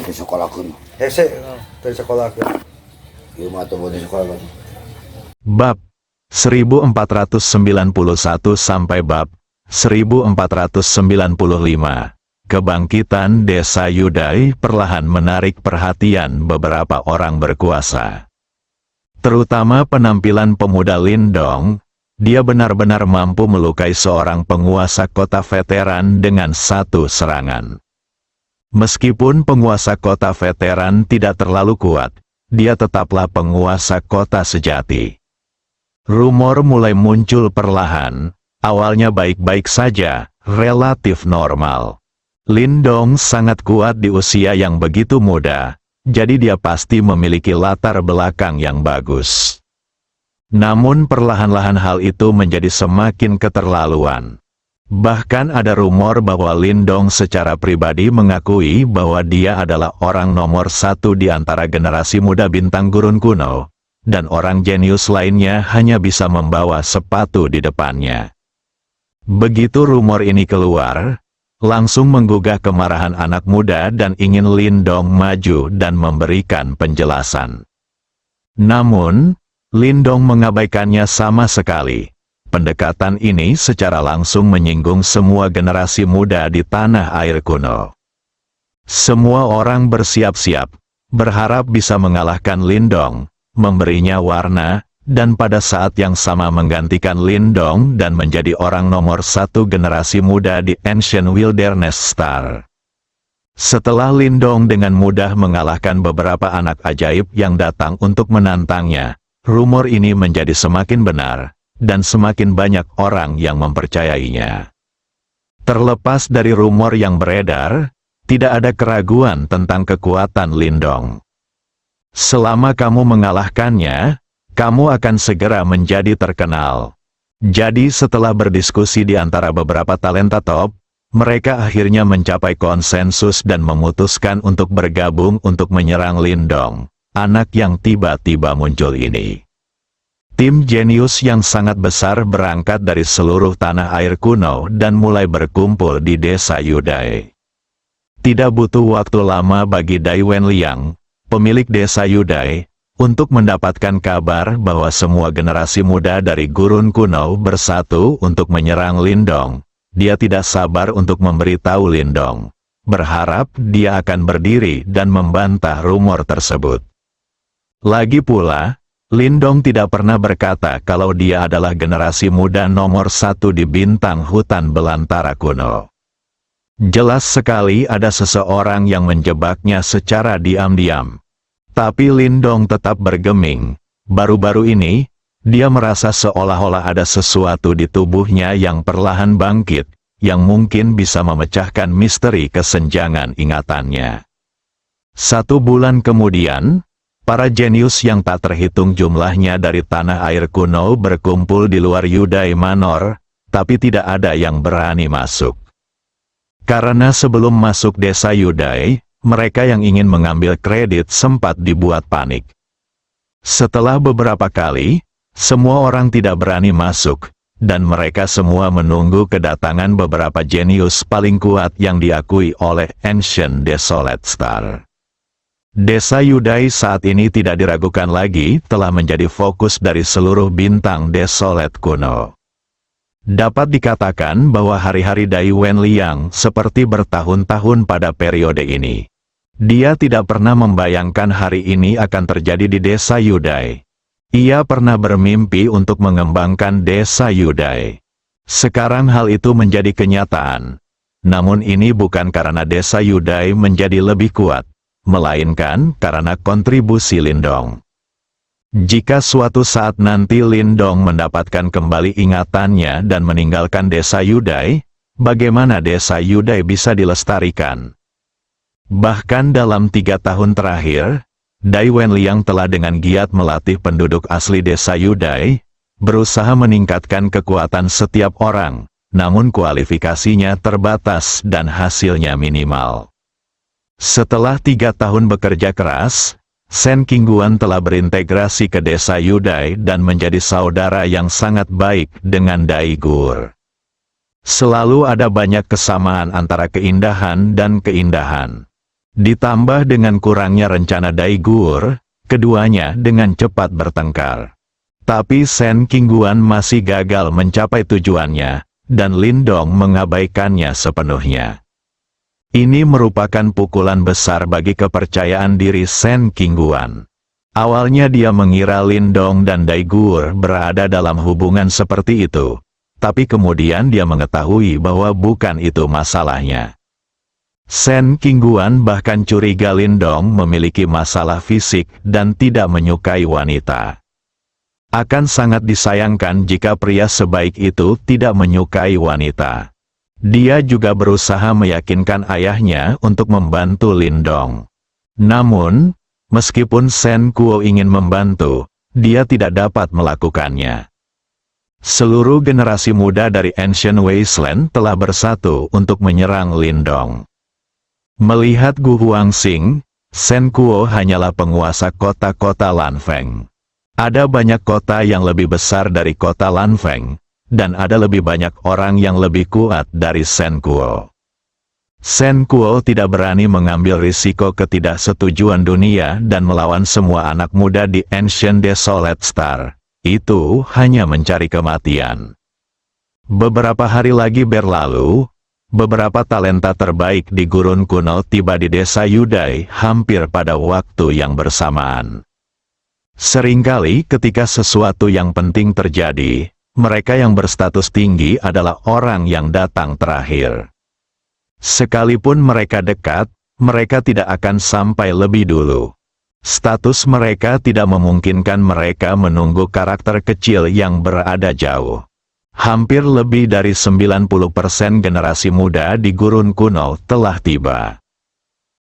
di sekolahkeun. Hese teu sekolahkeun. Ieu mah teu di sekolah. Bab 1491 sampai bab 1495. Kebangkitan Desa Yudai perlahan menarik perhatian beberapa orang berkuasa. Terutama penampilan pemuda Lindong, dia benar-benar mampu melukai seorang penguasa kota veteran dengan satu serangan. Meskipun penguasa kota veteran tidak terlalu kuat, dia tetaplah penguasa kota sejati. Rumor mulai muncul perlahan, awalnya baik-baik saja, relatif normal. Lindong sangat kuat di usia yang begitu muda, jadi dia pasti memiliki latar belakang yang bagus. Namun perlahan-lahan hal itu menjadi semakin keterlaluan. Bahkan ada rumor bahwa Lindong secara pribadi mengakui bahwa dia adalah orang nomor satu di antara generasi muda bintang gurun kuno, dan orang jenius lainnya hanya bisa membawa sepatu di depannya. Begitu rumor ini keluar, langsung menggugah kemarahan anak muda dan ingin Lindong maju dan memberikan penjelasan. Namun, Lindong mengabaikannya sama sekali. Pendekatan ini secara langsung menyinggung semua generasi muda di tanah air kuno. Semua orang bersiap-siap, berharap bisa mengalahkan Lindong, memberinya warna, dan pada saat yang sama menggantikan Lindong dan menjadi orang nomor satu generasi muda di Ancient Wilderness Star. Setelah Lindong dengan mudah mengalahkan beberapa anak ajaib yang datang untuk menantangnya, rumor ini menjadi semakin benar, dan semakin banyak orang yang mempercayainya. Terlepas dari rumor yang beredar, tidak ada keraguan tentang kekuatan Lindong. Selama kamu mengalahkannya, kamu akan segera menjadi terkenal. Jadi setelah berdiskusi di antara beberapa talenta top, mereka akhirnya mencapai konsensus dan memutuskan untuk bergabung untuk menyerang Lindong, anak yang tiba-tiba muncul ini. Tim jenius yang sangat besar berangkat dari seluruh tanah air kuno dan mulai berkumpul di Desa Yudai. Tidak butuh waktu lama bagi Dai Wenliang, pemilik Desa Yudai, untuk mendapatkan kabar bahwa semua generasi muda dari gurun kuno bersatu untuk menyerang Lindong. Dia tidak sabar untuk memberitahu Lindong, berharap dia akan berdiri dan membantah rumor tersebut. Lagi pula, Lindong tidak pernah berkata kalau dia adalah generasi muda nomor satu di bintang hutan belantara kuno. Jelas sekali ada seseorang yang menjebaknya secara diam-diam. Tapi Lindong tetap bergeming. Baru-baru ini, dia merasa seolah-olah ada sesuatu di tubuhnya yang perlahan bangkit, yang mungkin bisa memecahkan misteri kesenjangan ingatannya. 1 bulan kemudian, para jenius yang tak terhitung jumlahnya dari tanah air kuno berkumpul di luar Yudai Manor, tapi tidak ada yang berani masuk. Karena sebelum masuk Desa Yudai, mereka yang ingin mengambil kredit sempat dibuat panik. Setelah beberapa kali, semua orang tidak berani masuk, dan mereka semua menunggu kedatangan beberapa jenius paling kuat yang diakui oleh Ancient Desolate Star. Desa Yudai saat ini tidak diragukan lagi telah menjadi fokus dari seluruh bintang Desolate kuno. Dapat dikatakan bahwa hari-hari Dai Wenliang seperti bertahun-tahun pada periode ini. Dia tidak pernah membayangkan hari ini akan terjadi di Desa Yudai. Ia pernah bermimpi untuk mengembangkan Desa Yudai. Sekarang hal itu menjadi kenyataan. Namun ini bukan karena Desa Yudai menjadi lebih kuat, melainkan karena kontribusi Lindong. Jika suatu saat nanti Lindong mendapatkan kembali ingatannya dan meninggalkan Desa Yudai, bagaimana Desa Yudai bisa dilestarikan? Bahkan dalam 3 tahun terakhir, Dai Wenliang telah dengan giat melatih penduduk asli Desa Yudai, berusaha meningkatkan kekuatan setiap orang, namun kualifikasinya terbatas dan hasilnya minimal. Setelah 3 tahun bekerja keras, Sen Kingguan telah berintegrasi ke Desa Yudai dan menjadi saudara yang sangat baik dengan Dai Gur. Selalu ada banyak kesamaan antara keindahan dan keindahan. Ditambah dengan kurangnya rencana Daiguur, keduanya dengan cepat bertengkar. Tapi Shen Qingguan masih gagal mencapai tujuannya, dan Lindong mengabaikannya sepenuhnya. Ini merupakan pukulan besar bagi kepercayaan diri Shen Qingguan. Awalnya dia mengira Lindong dan Daiguur berada dalam hubungan seperti itu, tapi kemudian dia mengetahui bahwa bukan itu masalahnya. Shen Qingguan bahkan curiga Lindong memiliki masalah fisik dan tidak menyukai wanita. Akan sangat disayangkan jika pria sebaik itu tidak menyukai wanita. Dia juga berusaha meyakinkan ayahnya untuk membantu Lindong. Namun, meskipun Shen Kuo ingin membantu, dia tidak dapat melakukannya. Seluruh generasi muda dari Ancient Wasteland telah bersatu untuk menyerang Lindong. Melihat Gu Huangxing, Shen Kuo hanyalah penguasa kota-kota Lanfeng. Ada banyak kota yang lebih besar dari kota Lanfeng, dan ada lebih banyak orang yang lebih kuat dari Shen Kuo. Shen Kuo tidak berani mengambil risiko ketidaksetujuan dunia dan melawan semua anak muda di Ancient Desolate Star. Itu hanya mencari kematian. Beberapa hari lagi berlalu, beberapa talenta terbaik di gurun kuno tiba di desa Yudai hampir pada waktu yang bersamaan. Seringkali ketika sesuatu yang penting terjadi, mereka yang berstatus tinggi adalah orang yang datang terakhir. Sekalipun mereka dekat, mereka tidak akan sampai lebih dulu. Status mereka tidak memungkinkan mereka menunggu karakter kecil yang berada jauh. Hampir lebih dari 90% generasi muda di gurun kuno telah tiba.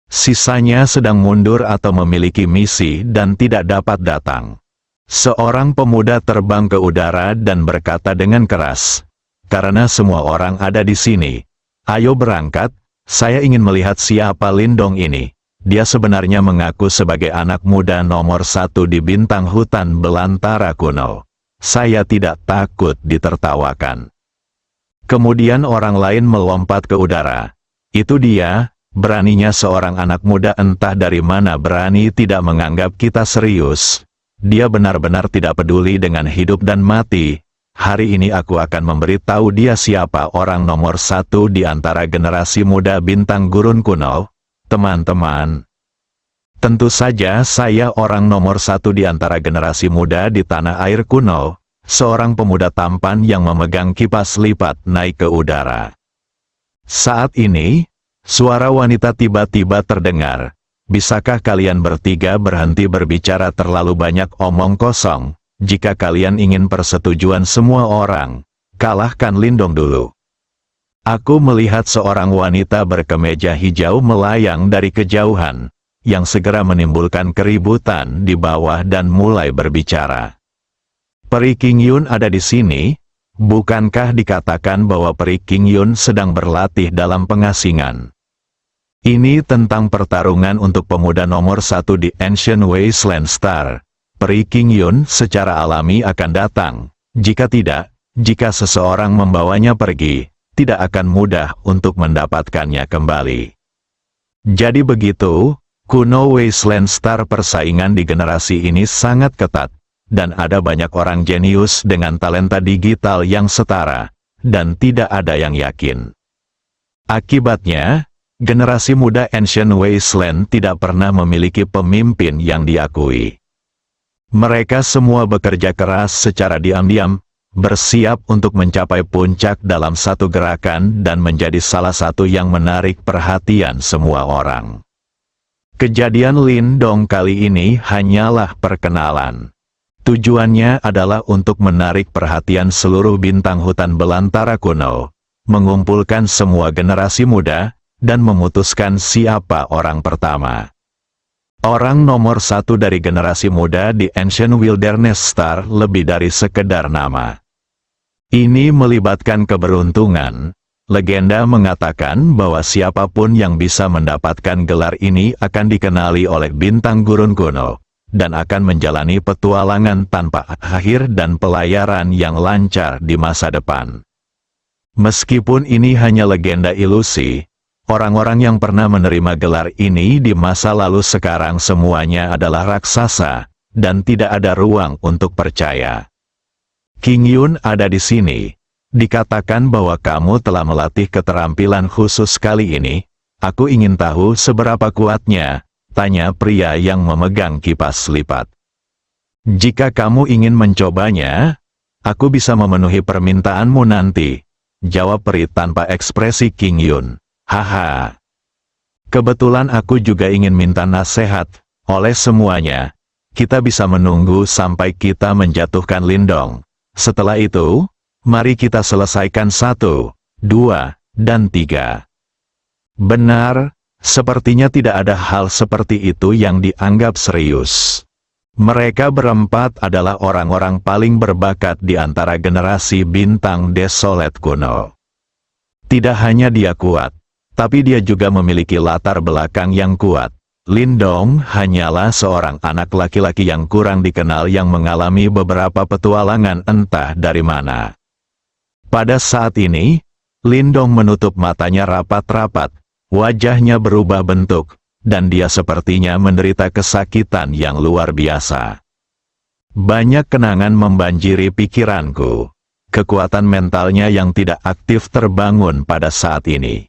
Sisanya sedang mundur atau memiliki misi dan tidak dapat datang. Seorang pemuda terbang ke udara dan berkata dengan keras, "Karena semua orang ada di sini, ayo berangkat, saya ingin melihat siapa Lindong ini. Dia sebenarnya mengaku sebagai anak muda nomor 1 di bintang hutan belantara kuno. Saya tidak takut ditertawakan." Kemudian orang lain melompat ke udara. "Itu dia, beraninya seorang anak muda entah dari mana berani tidak menganggap kita serius. Dia benar-benar tidak peduli dengan hidup dan mati. Hari ini aku akan memberitahu dia siapa orang nomor 1 di antara generasi muda bintang gurun kuno. Teman-teman, tentu saja saya orang nomor 1 di antara generasi muda di tanah air kuno." Seorang pemuda tampan yang memegang kipas lipat naik ke udara. Saat ini, suara wanita tiba-tiba terdengar. "Bisakah kalian bertiga berhenti berbicara terlalu banyak omong kosong? Jika kalian ingin persetujuan semua orang, kalahkan Lindong dulu." Aku melihat seorang wanita berkemeja hijau melayang dari kejauhan, yang segera menimbulkan keributan di bawah dan mulai berbicara. "Peri Qingyun ada di sini? Bukankah dikatakan bahwa Peri Qingyun sedang berlatih dalam pengasingan? Ini tentang pertarungan untuk pemuda nomor 1 di Ancient Wasteland Star. Peri Qingyun secara alami akan datang. Jika tidak, jika seseorang membawanya pergi, tidak akan mudah untuk mendapatkannya kembali. Jadi begitu, kuno Wasteland Star persaingan di generasi ini sangat ketat. Dan ada banyak orang jenius dengan talenta digital yang setara, dan tidak ada yang yakin. Akibatnya, generasi muda Ancient Wasteland tidak pernah memiliki pemimpin yang diakui. Mereka semua bekerja keras secara diam-diam, bersiap untuk mencapai puncak dalam satu gerakan dan menjadi salah satu yang menarik perhatian semua orang. Kejadian Lindong kali ini hanyalah perkenalan. Tujuannya adalah untuk menarik perhatian seluruh bintang hutan belantara kuno, mengumpulkan semua generasi muda, dan memutuskan siapa orang pertama. Orang nomor 1 dari generasi muda di Ancient Wilderness Star lebih dari sekedar nama. Ini melibatkan keberuntungan. Legenda mengatakan bahwa siapapun yang bisa mendapatkan gelar ini akan dikenali oleh bintang gurun kuno, dan akan menjalani petualangan tanpa akhir dan pelayaran yang lancar di masa depan. Meskipun ini hanya legenda ilusi, orang-orang yang pernah menerima gelar ini di masa lalu sekarang semuanya adalah raksasa, dan tidak ada ruang untuk percaya. King Yun ada di sini. Dikatakan bahwa kamu telah melatih keterampilan khusus kali ini. Aku ingin tahu seberapa kuatnya, tanya pria yang memegang kipas lipat. Jika kamu ingin mencobanya, aku bisa memenuhi permintaanmu nanti, jawab peri tanpa ekspresi King Yun. Haha. Kebetulan aku juga ingin minta nasihat, oleh semuanya. Kita bisa menunggu sampai kita menjatuhkan Lindong. Setelah itu, mari kita selesaikan 1, 2, dan 3. Benar, sepertinya tidak ada hal seperti itu yang dianggap serius. Mereka berempat adalah orang-orang paling berbakat di antara generasi bintang Desolate kuno. Tidak hanya dia kuat, tapi dia juga memiliki latar belakang yang kuat. Lindong hanyalah seorang anak laki-laki yang kurang dikenal yang mengalami beberapa petualangan entah dari mana. Pada saat ini, Lindong menutup matanya rapat-rapat, wajahnya berubah bentuk, dan dia sepertinya menderita kesakitan yang luar biasa. Banyak kenangan membanjiri pikiranku. Kekuatan mentalnya yang tidak aktif terbangun pada saat ini.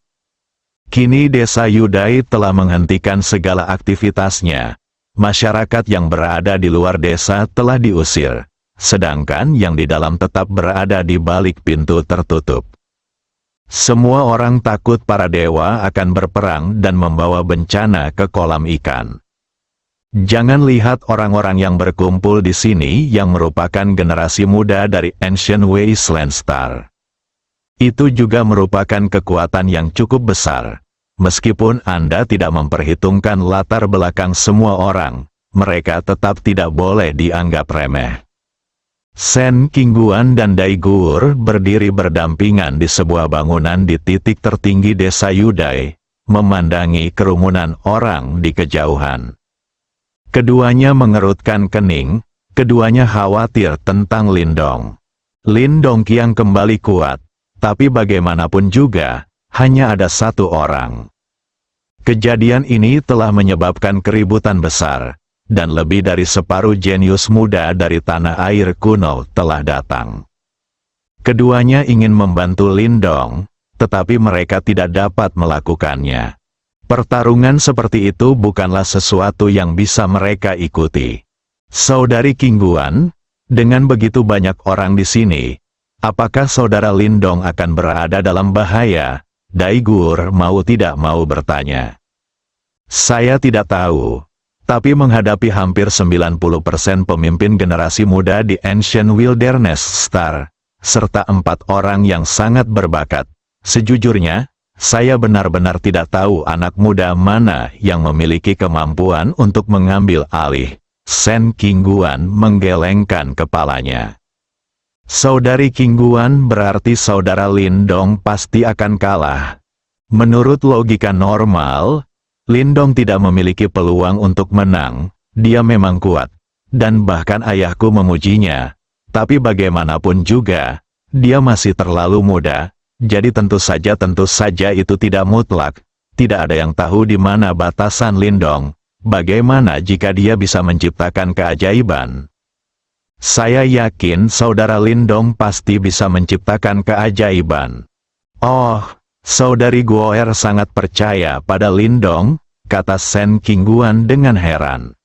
Kini desa Yudai telah menghentikan segala aktivitasnya. Masyarakat yang berada di luar desa telah diusir, sedangkan yang di dalam tetap berada di balik pintu tertutup. Semua orang takut para dewa akan berperang dan membawa bencana ke kolam ikan. Jangan lihat orang-orang yang berkumpul di sini yang merupakan generasi muda dari Ancient Wasteland Star. Itu juga merupakan kekuatan yang cukup besar. Meskipun Anda tidak memperhitungkan latar belakang semua orang, mereka tetap tidak boleh dianggap remeh. Sen Kingguan dan Dai Gur berdiri berdampingan di sebuah bangunan di titik tertinggi desa Yudai, memandangi kerumunan orang di kejauhan. Keduanya mengerutkan kening, keduanya khawatir tentang Lindong. Lindong Qiang kembali kuat. Tapi bagaimanapun juga, hanya ada satu orang. Kejadian ini telah menyebabkan keributan besar, dan lebih dari separuh jenius muda dari tanah air kuno telah datang. Keduanya ingin membantu Lindong, tetapi mereka tidak dapat melakukannya. Pertarungan seperti itu bukanlah sesuatu yang bisa mereka ikuti. Saudari Kingguan, dengan begitu banyak orang di sini, apakah saudara Lindong akan berada dalam bahaya? Dai Gur mau tidak mau bertanya. Saya tidak tahu, tapi menghadapi hampir 90% pemimpin generasi muda di Ancient Wilderness Star, serta 4 orang yang sangat berbakat, sejujurnya, saya benar-benar tidak tahu anak muda mana yang memiliki kemampuan untuk mengambil alih. Sen Kingguan menggelengkan kepalanya. Saudari Kingguan berarti saudara Lindong pasti akan kalah. Menurut logika normal, Lindong tidak memiliki peluang untuk menang, dia memang kuat, dan bahkan ayahku memujinya. Tapi bagaimanapun juga, dia masih terlalu muda, jadi tentu saja itu tidak mutlak, tidak ada yang tahu di mana batasan Lindong. Bagaimana jika dia bisa menciptakan keajaiban? Saya yakin saudara Lindong pasti bisa menciptakan keajaiban. Oh, saudari Guoer sangat percaya pada Lindong, kata Sen Kingguan dengan heran.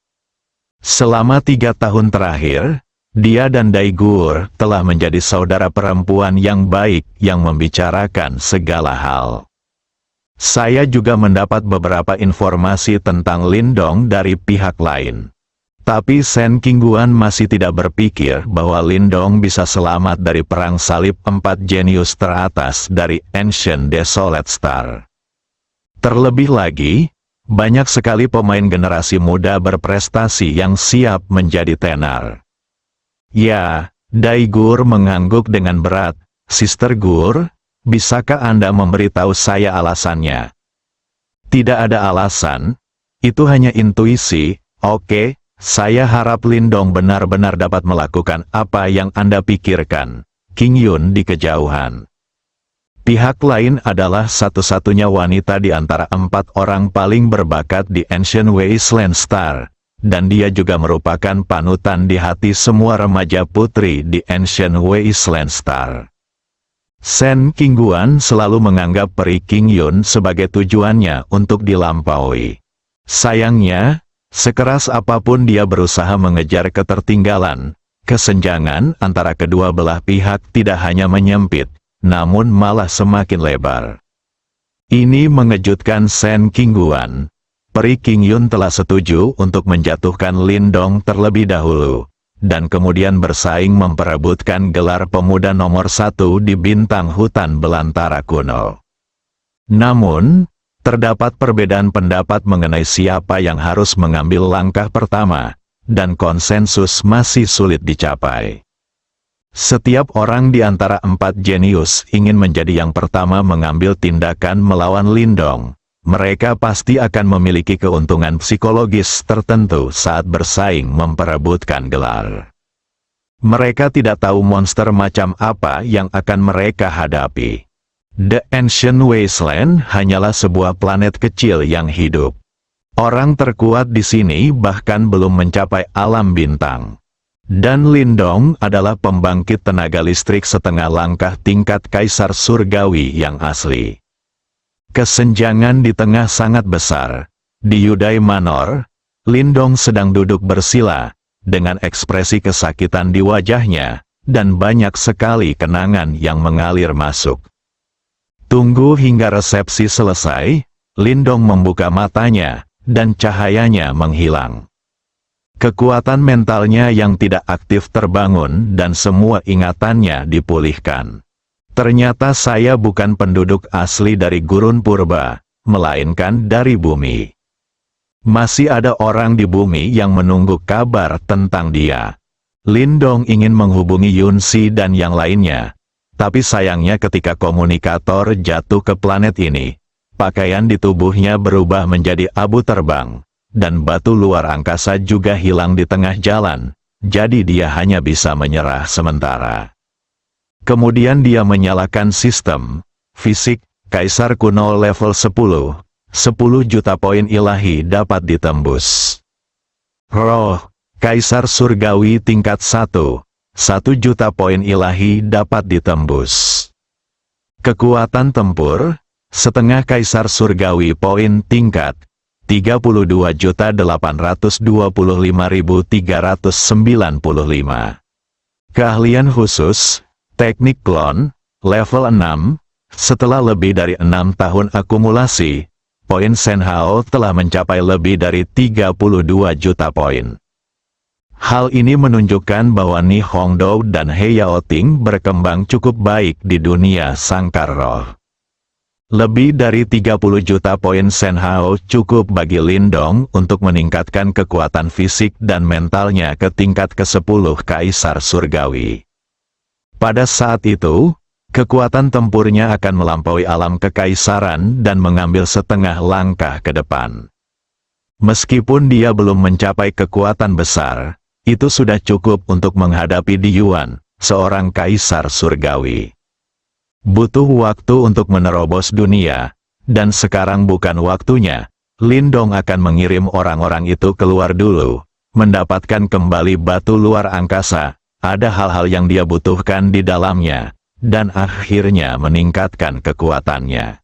Selama 3 tahun terakhir, dia dan Dai Gur telah menjadi saudara perempuan yang baik yang membicarakan segala hal. Saya juga mendapat beberapa informasi tentang Lindong dari pihak lain. Tapi Sen Kingguan masih tidak berpikir bahwa Lindong bisa selamat dari perang salib 4 jenius teratas dari Ancient Desolate Star. Terlebih lagi, banyak sekali pemain generasi muda berprestasi yang siap menjadi tenar. Ya, Dai Gur mengangguk dengan berat. Sister Gur, bisakah Anda memberitahu saya alasannya? Tidak ada alasan, itu hanya intuisi. Oke, saya harap Lindong benar-benar dapat melakukan apa yang Anda pikirkan. King Yun di kejauhan. Pihak lain adalah satu-satunya wanita di antara 4 orang paling berbakat di Ancient Wasteland Star, dan dia juga merupakan panutan di hati semua remaja putri di Ancient Wasteland Star. Shen Qingguan selalu menganggap Peri Qingyun sebagai tujuannya untuk dilampaui. Sayangnya, sekeras apapun dia berusaha mengejar ketertinggalan, kesenjangan antara kedua belah pihak tidak hanya menyempit, namun malah semakin lebar. Ini mengejutkan Shen Qingguan. Peri Qingyun telah setuju untuk menjatuhkan Lin Dong terlebih dahulu, dan kemudian bersaing memperebutkan gelar pemuda nomor 1 di bintang hutan belantara kuno. Namun, terdapat perbedaan pendapat mengenai siapa yang harus mengambil langkah pertama, dan konsensus masih sulit dicapai. Setiap orang di antara 4 jenius ingin menjadi yang pertama mengambil tindakan melawan Lin Dong. Mereka pasti akan memiliki keuntungan psikologis tertentu saat bersaing memperebutkan gelar. Mereka tidak tahu monster macam apa yang akan mereka hadapi. The Ancient Wasteland hanyalah sebuah planet kecil yang hidup. Orang terkuat di sini bahkan belum mencapai alam bintang. Dan Lin Dong adalah pembangkit tenaga listrik setengah langkah tingkat kaisar surgawi yang asli. Kesenjangan di tengah sangat besar. Di Yudai Manor, Lin Dong sedang duduk bersila, dengan ekspresi kesakitan di wajahnya, dan banyak sekali kenangan yang mengalir masuk. Tunggu hingga resepsi selesai, Lin Dong membuka matanya, dan cahayanya menghilang. Kekuatan mentalnya yang tidak aktif terbangun dan semua ingatannya dipulihkan. Ternyata saya bukan penduduk asli dari gurun purba, melainkan dari bumi. Masih ada orang di bumi yang menunggu kabar tentang dia. Lin Dong ingin menghubungi Yun Si dan yang lainnya. Tapi sayangnya ketika komunikator jatuh ke planet ini, pakaian di tubuhnya berubah menjadi abu terbang. Dan batu luar angkasa juga hilang di tengah jalan, jadi dia hanya bisa menyerah sementara. Kemudian dia menyalakan sistem fisik Kaisar kuno level 10 juta poin ilahi dapat ditembus. Roh Kaisar surgawi tingkat 1 juta poin ilahi dapat ditembus. Kekuatan tempur setengah Kaisar surgawi poin tingkat 32.825.395. Keahlian khusus, teknik klon, level 6, setelah lebih dari 6 tahun akumulasi, poin Shen Hao telah mencapai lebih dari 32 juta poin. Hal ini menunjukkan bahwa Ni Hongdou dan He Yaoting berkembang cukup baik di dunia sangkar roh. Lebih dari 30 juta poin Shen Hao cukup bagi Lin Dong untuk meningkatkan kekuatan fisik dan mentalnya ke tingkat ke-10 Kaisar Surgawi. Pada saat itu, kekuatan tempurnya akan melampaui alam kekaisaran dan mengambil setengah langkah ke depan. Meskipun dia belum mencapai kekuatan besar, itu sudah cukup untuk menghadapi Di Yuan, seorang Kaisar Surgawi. Butuh waktu untuk menerobos dunia, dan sekarang bukan waktunya. Lin Dong akan mengirim orang-orang itu keluar dulu, mendapatkan kembali batu luar angkasa, ada hal-hal yang dia butuhkan di dalamnya, dan akhirnya meningkatkan kekuatannya.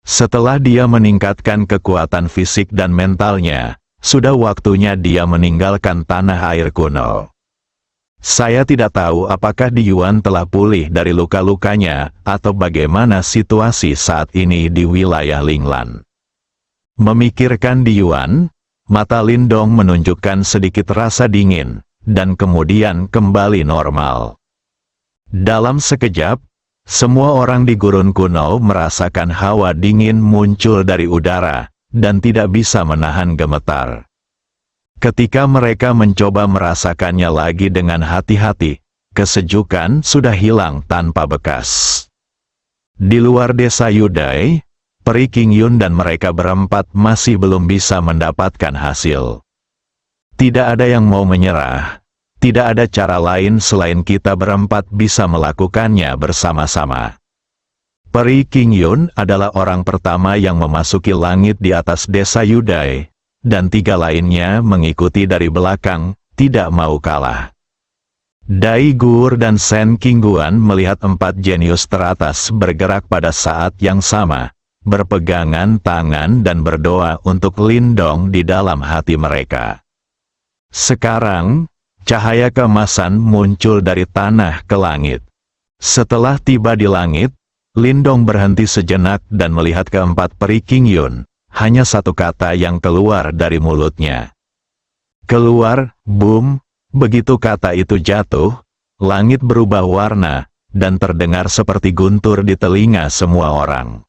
Setelah dia meningkatkan kekuatan fisik dan mentalnya, sudah waktunya dia meninggalkan tanah air kuno. Saya tidak tahu apakah Di Yuan telah pulih dari luka-lukanya, atau bagaimana situasi saat ini di wilayah Linglan. Memikirkan Di Yuan, mata Lin Dong menunjukkan sedikit rasa dingin, dan kemudian kembali normal. Dalam sekejap, semua orang di gurun kuno merasakan hawa dingin muncul dari udara, dan tidak bisa menahan gemetar. Ketika mereka mencoba merasakannya lagi dengan hati-hati, kesejukan sudah hilang tanpa bekas. Di luar desa Yudai, Peri Qingyun dan mereka berempat masih belum bisa mendapatkan hasil. Tidak ada yang mau menyerah. Tidak ada cara lain selain kita berempat bisa melakukannya bersama-sama. Peri King Yun adalah orang pertama yang memasuki langit di atas desa Yudai, dan 3 lainnya mengikuti dari belakang, tidak mau kalah. Dai Gur dan Sen Qingguan melihat 4 jenius teratas bergerak pada saat yang sama, berpegangan tangan dan berdoa untuk Lindong di dalam hati mereka. Sekarang, cahaya keemasan muncul dari tanah ke langit. Setelah tiba di langit, Lindong berhenti sejenak dan melihat keempat peri King Yun. Hanya satu kata yang keluar dari mulutnya. Keluar, boom. Begitu kata itu jatuh, langit berubah warna, dan terdengar seperti guntur di telinga semua orang.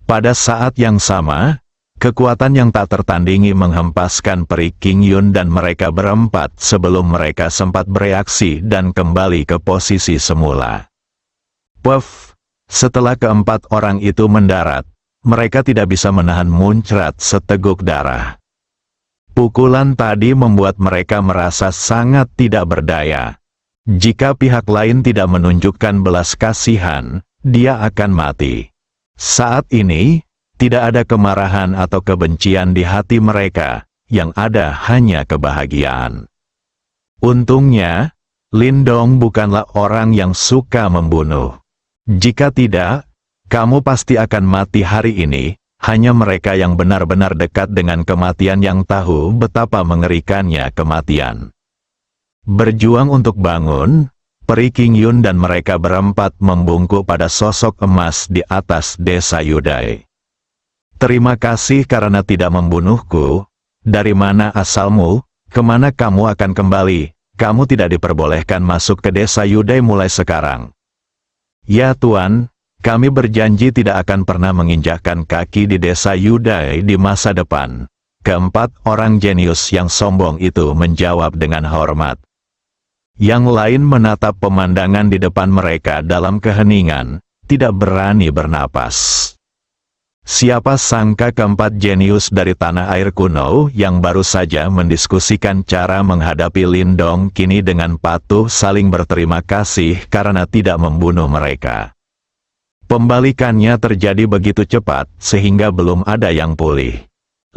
Pada saat yang sama, kekuatan yang tak tertandingi menghempaskan peri King Yun dan mereka berempat sebelum mereka sempat bereaksi dan kembali ke posisi semula. Puff! Setelah keempat orang itu mendarat, mereka tidak bisa menahan muncrat seteguk darah. Pukulan tadi membuat mereka merasa sangat tidak berdaya. Jika pihak lain tidak menunjukkan belas kasihan, dia akan mati. Saat ini, tidak ada kemarahan atau kebencian di hati mereka, yang ada hanya kebahagiaan. Untungnya, Lindong bukanlah orang yang suka membunuh. Jika tidak, kamu pasti akan mati hari ini. Hanya mereka yang benar-benar dekat dengan kematian yang tahu betapa mengerikannya kematian. Berjuang untuk bangun, peri King Yun dan mereka berempat membungkuk pada sosok emas di atas desa Yudai. Terima kasih karena tidak membunuhku. Dari mana asalmu? Kemana kamu akan kembali? Kamu tidak diperbolehkan masuk ke desa Yudai mulai sekarang. Ya Tuan. Kami berjanji tidak akan pernah menginjakkan kaki di desa Yudai di masa depan. Keempat orang jenius yang sombong itu menjawab dengan hormat. Yang lain menatap pemandangan di depan mereka dalam keheningan, tidak berani bernapas. Siapa sangka keempat jenius dari tanah air kuno yang baru saja mendiskusikan cara menghadapi Lindong kini dengan patuh saling berterima kasih karena tidak membunuh mereka. Pembalikannya terjadi begitu cepat, sehingga belum ada yang pulih.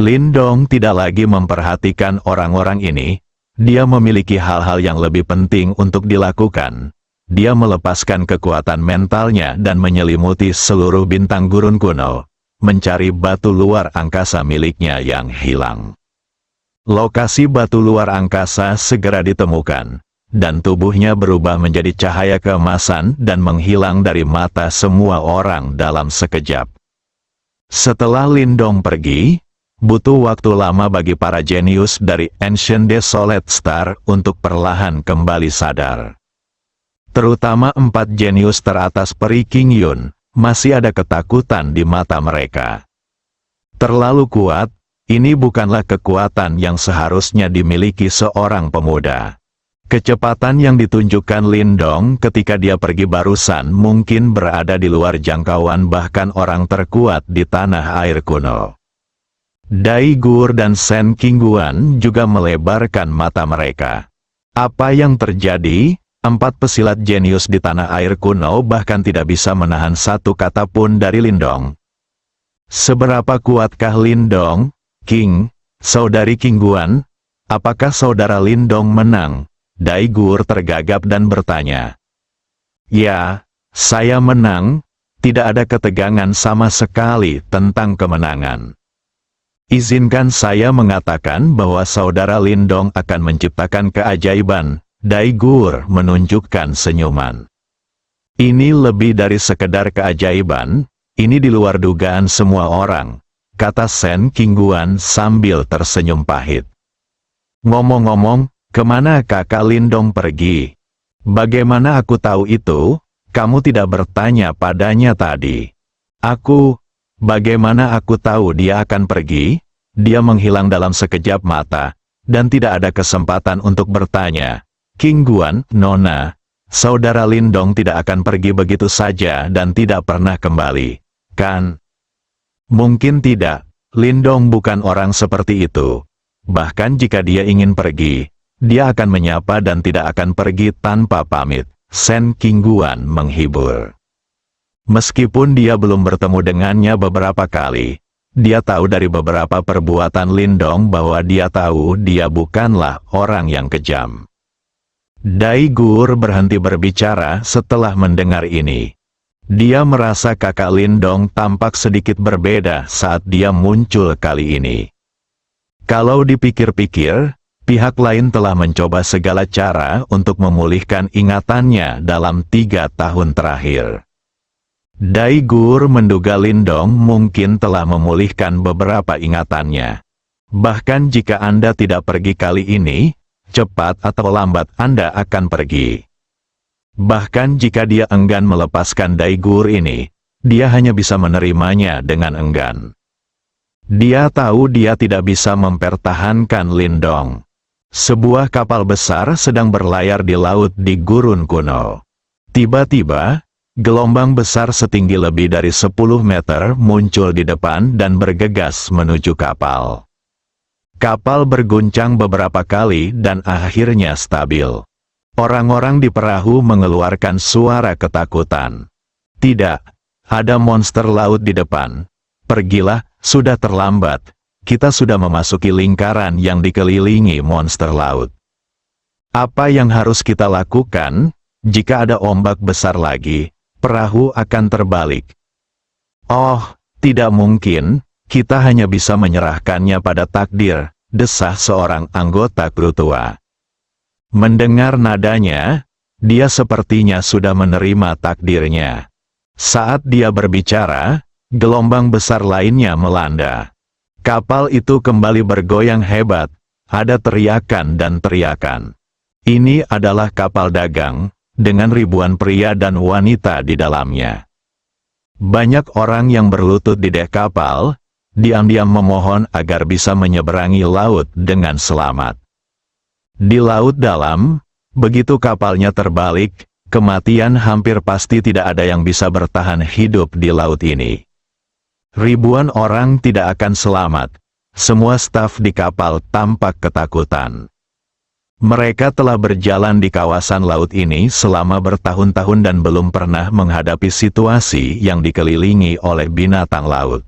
Lindong tidak lagi memperhatikan orang-orang ini, dia memiliki hal-hal yang lebih penting untuk dilakukan. Dia melepaskan kekuatan mentalnya dan menyelimuti seluruh bintang gurun kuno, mencari batu luar angkasa miliknya yang hilang. Lokasi batu luar angkasa segera ditemukan. Dan tubuhnya berubah menjadi cahaya keemasan dan menghilang dari mata semua orang dalam sekejap. Setelah Lindong pergi, butuh waktu lama bagi para jenius dari Ancient Desolate Star untuk perlahan kembali sadar. Terutama 4 jenius teratas peri King Yun, masih ada ketakutan di mata mereka. Terlalu kuat, ini bukanlah kekuatan yang seharusnya dimiliki seorang pemuda. Kecepatan yang ditunjukkan Lindong ketika dia pergi barusan mungkin berada di luar jangkauan bahkan orang terkuat di tanah air kuno. Dai Gur dan Sen Qingguan juga melebarkan mata mereka. Apa yang terjadi? 4 pesilat jenius di tanah air kuno bahkan tidak bisa menahan satu kata pun dari Lindong. Seberapa kuatkah Lindong? King, saudari Qingguan, apakah saudara Lindong menang? Dai Gur tergagap dan bertanya. Ya, saya menang, tidak ada ketegangan sama sekali tentang kemenangan. Izinkan saya mengatakan bahwa saudara Lindong akan menciptakan keajaiban. Dai Gur menunjukkan senyuman. Ini lebih dari sekedar keajaiban, ini di luar dugaan semua orang, kata Sen Qingguan sambil tersenyum pahit. Ngomong-ngomong, kemana kakak Lindong pergi? Bagaimana aku tahu itu? Kamu tidak bertanya padanya tadi. Bagaimana aku tahu dia akan pergi? Dia menghilang dalam sekejap mata, dan tidak ada kesempatan untuk bertanya. Qingguan, Nona, saudara Lindong tidak akan pergi begitu saja dan tidak pernah kembali, kan? Mungkin tidak, Lindong bukan orang seperti itu. Bahkan jika dia ingin pergi, dia akan menyapa dan tidak akan pergi tanpa pamit. Sen Qingguan menghibur. Meskipun dia belum bertemu dengannya beberapa kali, dia tahu dari beberapa perbuatan Lindong bahwa dia tahu dia bukanlah orang yang kejam. Dai Gur berhenti berbicara setelah mendengar ini. Dia merasa kakak Lindong tampak sedikit berbeda saat dia muncul kali ini. Kalau dipikir-pikir, pihak lain telah mencoba segala cara untuk memulihkan ingatannya dalam 3 tahun terakhir. Dai Gur menduga Lindong mungkin telah memulihkan beberapa ingatannya. Bahkan jika Anda tidak pergi kali ini, cepat atau lambat Anda akan pergi. Bahkan jika dia enggan melepaskan Dai Gur ini, dia hanya bisa menerimanya dengan enggan. Dia tahu dia tidak bisa mempertahankan Lindong. Sebuah kapal besar sedang berlayar di laut di gurun kuno. Tiba-tiba, gelombang besar setinggi lebih dari 10 meter muncul di depan dan bergegas menuju kapal. Kapal berguncang beberapa kali dan akhirnya stabil. Orang-orang di perahu mengeluarkan suara ketakutan. Tidak, ada monster laut di depan. Pergilah, sudah terlambat. Kita sudah memasuki lingkaran yang dikelilingi monster laut. Apa yang harus kita lakukan? Jika ada ombak besar lagi, perahu akan terbalik. Oh, tidak mungkin, kita hanya bisa menyerahkannya pada takdir, desah seorang anggota kru tua. Mendengar nadanya, dia sepertinya sudah menerima takdirnya. Saat dia berbicara, gelombang besar lainnya melanda. Kapal itu kembali bergoyang hebat, ada teriakan dan teriakan. Ini adalah kapal dagang, dengan ribuan pria dan wanita di dalamnya. Banyak orang yang berlutut di dek kapal, diam-diam memohon agar bisa menyeberangi laut dengan selamat. Di laut dalam, begitu kapalnya terbalik, kematian hampir pasti tidak ada yang bisa bertahan hidup di laut ini. Ribuan orang tidak akan selamat, semua staf di kapal tampak ketakutan. Mereka telah berjalan di kawasan laut ini selama bertahun-tahun dan belum pernah menghadapi situasi yang dikelilingi oleh binatang laut.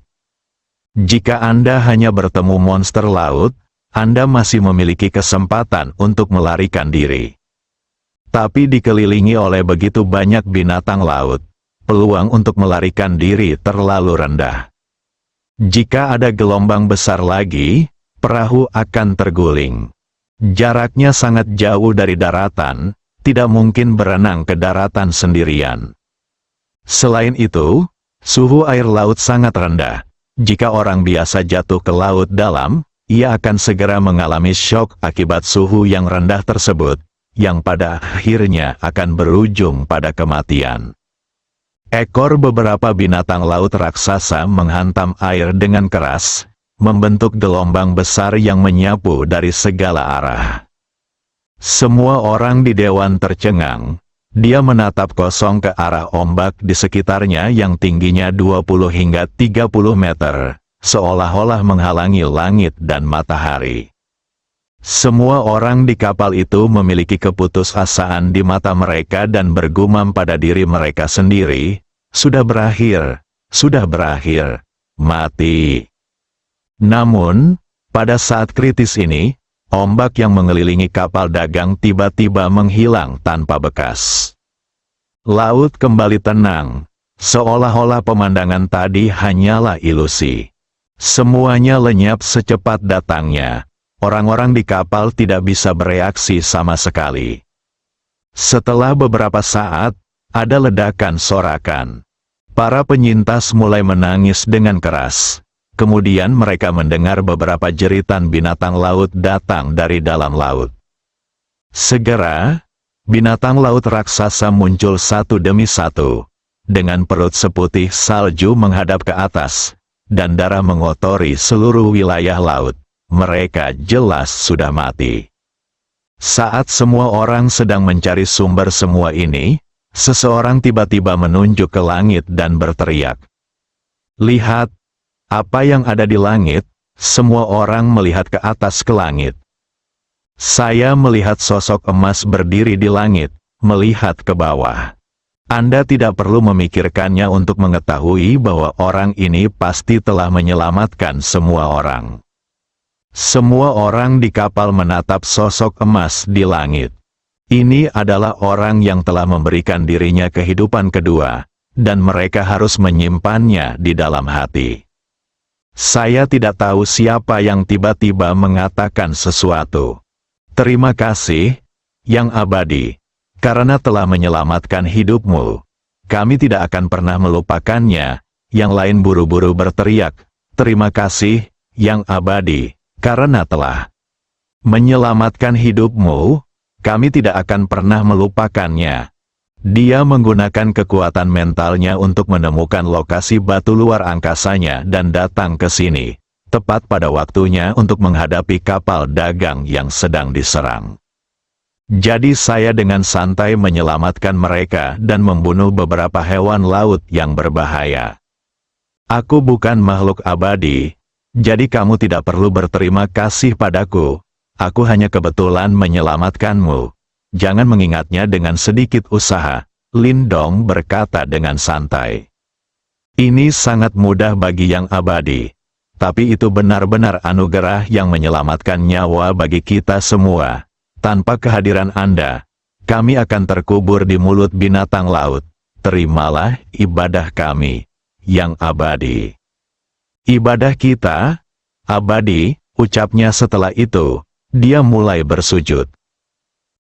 Jika Anda hanya bertemu monster laut, Anda masih memiliki kesempatan untuk melarikan diri. Tapi dikelilingi oleh begitu banyak binatang laut, peluang untuk melarikan diri terlalu rendah. Jika ada gelombang besar lagi, perahu akan terguling. Jaraknya sangat jauh dari daratan, tidak mungkin berenang ke daratan sendirian. Selain itu, suhu air laut sangat rendah. Jika orang biasa jatuh ke laut dalam, ia akan segera mengalami syok akibat suhu yang rendah tersebut, yang pada akhirnya akan berujung pada kematian. Ekor beberapa binatang laut raksasa menghantam air dengan keras, membentuk gelombang besar yang menyapu dari segala arah. Semua orang di dewan tercengang. Dia menatap kosong ke arah ombak di sekitarnya yang tingginya 20 hingga 30 meter, seolah-olah menghalangi langit dan matahari. Semua orang di kapal itu memiliki keputusasaan di mata mereka dan bergumam pada diri mereka sendiri, sudah berakhir, mati. Namun, pada saat kritis ini, ombak yang mengelilingi kapal dagang tiba-tiba menghilang tanpa bekas. Laut kembali tenang, seolah-olah pemandangan tadi hanyalah ilusi. Semuanya lenyap secepat datangnya. Orang-orang di kapal tidak bisa bereaksi sama sekali. Setelah beberapa saat, ada ledakan sorakan. Para penyintas mulai menangis dengan keras. Kemudian mereka mendengar beberapa jeritan binatang laut datang dari dalam laut. Segera, binatang laut raksasa muncul satu demi satu, dengan perut seputih salju menghadap ke atas, dan darah mengotori seluruh wilayah laut. Mereka jelas sudah mati. Saat semua orang sedang mencari sumber semua ini, seseorang tiba-tiba menunjuk ke langit dan berteriak. Lihat! Apa yang ada di langit? Semua orang melihat ke atas ke langit. Saya melihat sosok emas berdiri di langit, melihat ke bawah. Anda tidak perlu memikirkannya untuk mengetahui bahwa orang ini pasti telah menyelamatkan semua orang. Semua orang di kapal menatap sosok emas di langit. Ini adalah orang yang telah memberikan dirinya kehidupan kedua, dan mereka harus menyimpannya di dalam hati. Saya tidak tahu siapa yang tiba-tiba mengatakan sesuatu. Terima kasih, yang abadi, karena telah menyelamatkan hidupmu. Kami tidak akan pernah melupakannya. Yang lain buru-buru berteriak, terima kasih, yang abadi, karena telah menyelamatkan hidupmu. Kami tidak akan pernah melupakannya. Dia menggunakan kekuatan mentalnya untuk menemukan lokasi batu luar angkasanya dan datang ke sini, tepat pada waktunya untuk menghadapi kapal dagang yang sedang diserang. Jadi saya dengan santai menyelamatkan mereka dan membunuh beberapa hewan laut yang berbahaya. Aku bukan makhluk abadi, jadi kamu tidak perlu berterima kasih padaku. Aku hanya kebetulan menyelamatkanmu. Jangan mengingatnya dengan sedikit usaha, Lindong berkata dengan santai. Ini sangat mudah bagi yang abadi. Tapi itu benar-benar anugerah yang menyelamatkan nyawa bagi kita semua. Tanpa kehadiran Anda, kami akan terkubur di mulut binatang laut. Terimalah ibadah kami, yang abadi. Ibadah kita, abadi, ucapnya setelah itu. Dia mulai bersujud.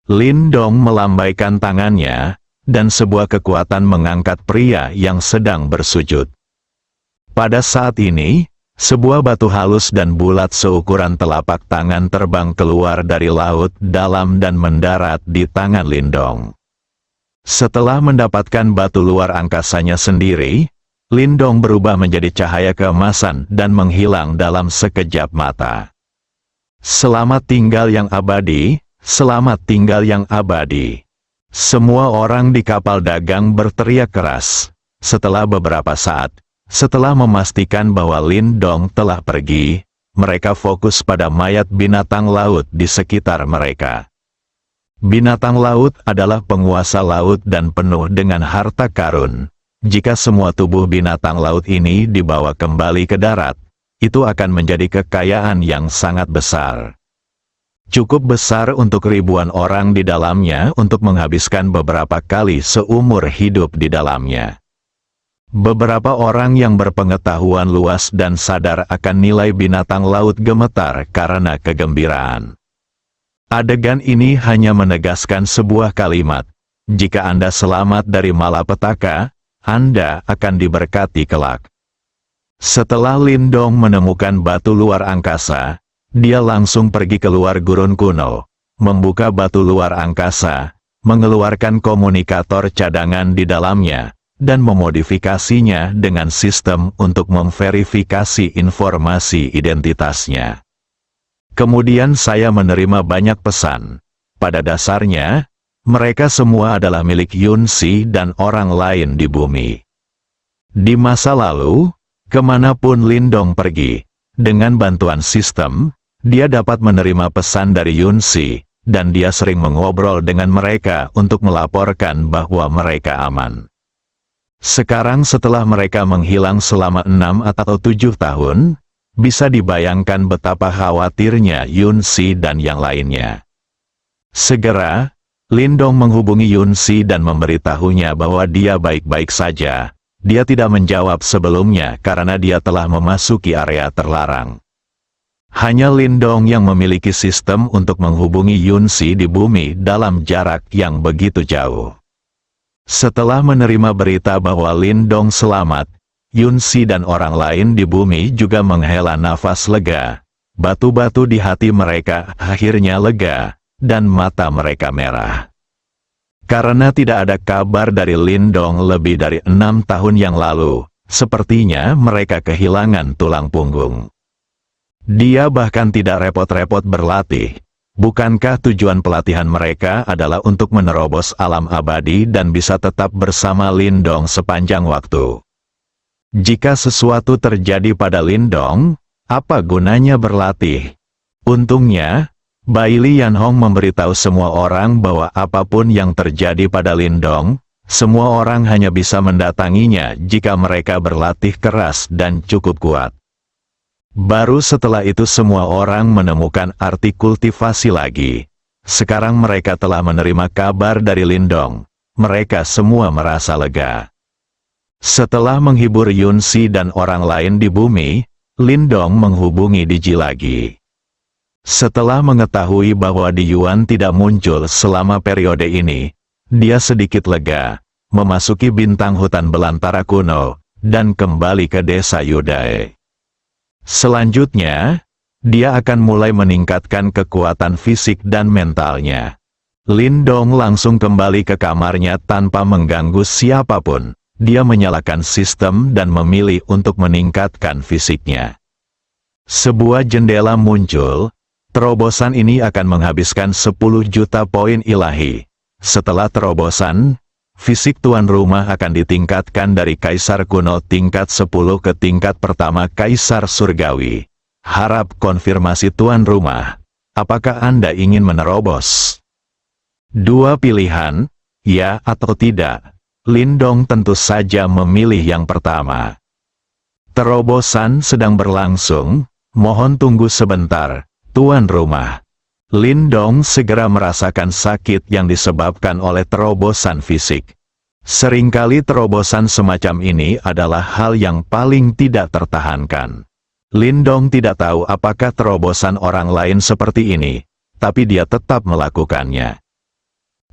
Lindong melambaikan tangannya, dan sebuah kekuatan mengangkat pria yang sedang bersujud. Pada saat ini, sebuah batu halus dan bulat seukuran telapak tangan terbang keluar dari laut dalam dan mendarat di tangan Lindong. Setelah mendapatkan batu luar angkasanya sendiri, Lindong berubah menjadi cahaya keemasan dan menghilang dalam sekejap mata. Selamat tinggal yang abadi, selamat tinggal yang abadi. Semua orang di kapal dagang berteriak keras. Setelah beberapa saat, setelah memastikan bahwa Lindong telah pergi, mereka fokus pada mayat binatang laut di sekitar mereka. Binatang laut adalah penguasa laut dan penuh dengan harta karun. Jika semua tubuh binatang laut ini dibawa kembali ke darat, itu akan menjadi kekayaan yang sangat besar. Cukup besar untuk ribuan orang di dalamnya untuk menghabiskan beberapa kali seumur hidup di dalamnya. Beberapa orang yang berpengetahuan luas dan sadar akan nilai binatang laut gemetar karena kegembiraan. Adegan ini hanya menegaskan sebuah kalimat. Jika Anda selamat dari malapetaka, Anda akan diberkati kelak. Setelah Lindong menemukan batu luar angkasa, dia langsung pergi keluar gurun kuno, membuka batu luar angkasa, mengeluarkan komunikator cadangan di dalamnya, dan memodifikasinya dengan sistem untuk memverifikasi informasi identitasnya. Kemudian saya menerima banyak pesan. Pada dasarnya, mereka semua adalah milik Yunsi dan orang lain di bumi. Di masa lalu, kemanapun Lindong pergi, dengan bantuan sistem, dia dapat menerima pesan dari Yunsi, dan dia sering mengobrol dengan mereka untuk melaporkan bahwa mereka aman. Sekarang setelah mereka menghilang selama 6 atau 7 tahun, bisa dibayangkan betapa khawatirnya Yunsi dan yang lainnya. Segera, Lindong menghubungi Yunsi dan memberitahunya bahwa dia baik-baik saja. Dia tidak menjawab sebelumnya karena dia telah memasuki area terlarang. Hanya Lindong yang memiliki sistem untuk menghubungi Yunsi di bumi dalam jarak yang begitu jauh. Setelah menerima berita bahwa Lindong selamat, Yunsi dan orang lain di bumi juga menghela nafas lega. Batu-batu di hati mereka akhirnya lega, dan mata mereka merah. Karena tidak ada kabar dari Lindong lebih dari 6 tahun yang lalu, sepertinya mereka kehilangan tulang punggung. Dia bahkan tidak repot-repot berlatih. Bukankah tujuan pelatihan mereka adalah untuk menerobos alam abadi dan bisa tetap bersama Lindong sepanjang waktu? Jika sesuatu terjadi pada Lindong, apa gunanya berlatih? Untungnya, Bai Lianhong memberitahu semua orang bahwa apapun yang terjadi pada Lindong, Semua orang hanya bisa mendatanginya jika mereka berlatih keras dan cukup kuat. Baru setelah itu semua orang menemukan arti kultivasi lagi. Sekarang mereka telah menerima kabar dari Lindong. Mereka semua merasa lega. Setelah menghibur Yunsi dan orang lain di bumi, Lindong menghubungi Diji lagi. Setelah mengetahui bahwa Di Yuan tidak muncul selama periode ini, dia sedikit lega, memasuki bintang hutan belantara kuno, dan kembali ke desa Yudai. Selanjutnya, dia akan mulai meningkatkan kekuatan fisik dan mentalnya. Lindong langsung kembali ke kamarnya tanpa mengganggu siapapun. Dia menyalakan sistem dan memilih untuk meningkatkan fisiknya. Sebuah jendela muncul. Terobosan ini akan menghabiskan 10 juta poin ilahi. Setelah terobosan, fisik tuan rumah akan ditingkatkan dari Kaisar kuno tingkat 10 ke tingkat pertama Kaisar Surgawi. Harap konfirmasi tuan rumah. Apakah Anda ingin menerobos? Dua pilihan, ya atau tidak. Lindong tentu saja memilih yang pertama. Terobosan sedang berlangsung, mohon tunggu sebentar, tuan rumah. Lindong segera merasakan sakit yang disebabkan oleh terobosan fisik. Seringkali terobosan semacam ini adalah hal yang paling tidak tertahankan. Lindong tidak tahu apakah terobosan orang lain seperti ini, tapi dia tetap melakukannya.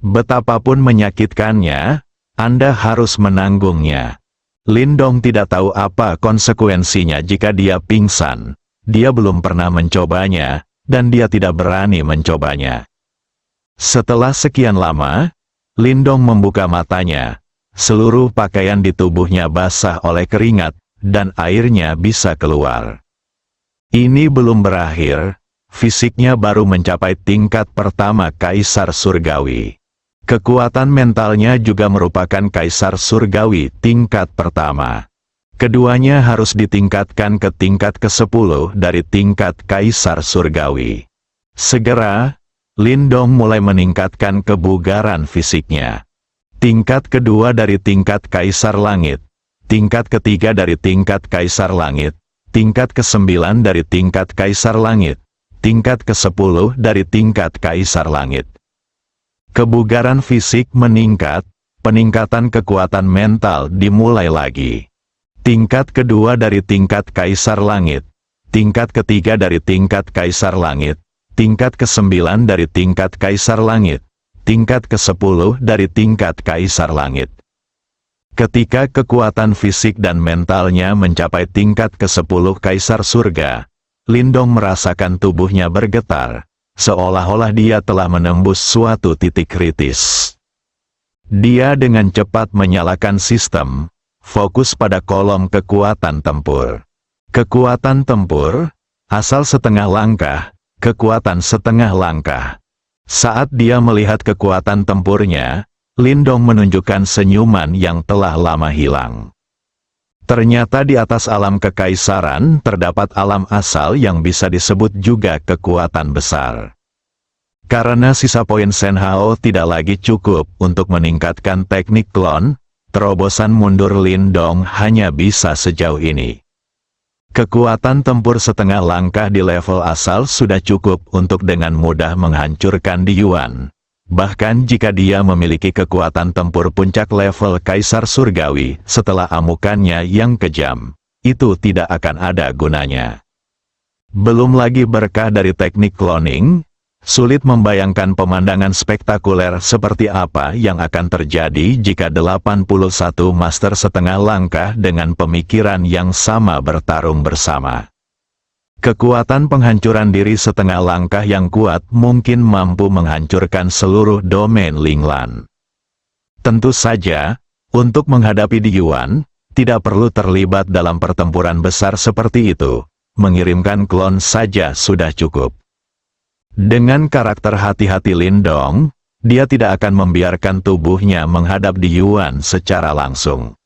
Betapapun menyakitkannya, Anda harus menanggungnya. Lindong tidak tahu apa konsekuensinya jika dia pingsan. Dia belum pernah mencobanya, dan dia tidak berani mencobanya. Setelah sekian lama, Lindong membuka matanya. Seluruh pakaian di tubuhnya basah oleh keringat, dan airnya bisa keluar. Ini belum berakhir, fisiknya baru mencapai tingkat pertama Kaisar Surgawi. Kekuatan mentalnya juga merupakan Kaisar Surgawi tingkat pertama. Keduanya harus ditingkatkan ke tingkat ke-10 dari tingkat Kaisar Surgawi. Segera, Lindong mulai meningkatkan kebugaran fisiknya. Tingkat kedua dari tingkat Kaisar Langit, tingkat ketiga dari tingkat Kaisar Langit, tingkat ke-9 dari tingkat Kaisar Langit, tingkat ke-10 dari tingkat Kaisar Langit. Kebugaran fisik meningkat, peningkatan kekuatan mental dimulai lagi. Tingkat kedua dari tingkat Kaisar Langit, tingkat ketiga dari tingkat Kaisar Langit, tingkat ke-9 dari tingkat Kaisar Langit, tingkat ke-10 dari tingkat Kaisar Langit. Ketika kekuatan fisik dan mentalnya mencapai tingkat ke-10 Kaisar Surga, Lindong merasakan tubuhnya bergetar, seolah-olah dia telah menembus suatu titik kritis. Dia dengan cepat menyalakan sistem, fokus pada kolom kekuatan tempur. Kekuatan tempur, asal setengah langkah, kekuatan setengah langkah. Saat dia melihat kekuatan tempurnya, Lindong menunjukkan senyuman yang telah lama hilang. Ternyata di atas alam kekaisaran terdapat alam asal yang bisa disebut juga kekuatan besar. Karena sisa poin Senhao tidak lagi cukup untuk meningkatkan teknik klon, terobosan mundur Lindong hanya bisa sejauh ini. Kekuatan tempur setengah langkah di level asal sudah cukup untuk dengan mudah menghancurkan Di Yuan. Bahkan jika dia memiliki kekuatan tempur puncak level Kaisar Surgawi setelah amukannya yang kejam, itu tidak akan ada gunanya. Belum lagi berkah dari teknik cloning, sulit membayangkan pemandangan spektakuler seperti apa yang akan terjadi jika 81 master setengah langkah dengan pemikiran yang sama bertarung bersama. Kekuatan penghancuran diri setengah langkah yang kuat mungkin mampu menghancurkan seluruh domain Linglan. Tentu saja, untuk menghadapi Di Yuan, tidak perlu terlibat dalam pertempuran besar seperti itu. Mengirimkan klon saja sudah cukup. Dengan karakter hati-hati Lindong, dia tidak akan membiarkan tubuhnya menghadap Di Yuan secara langsung.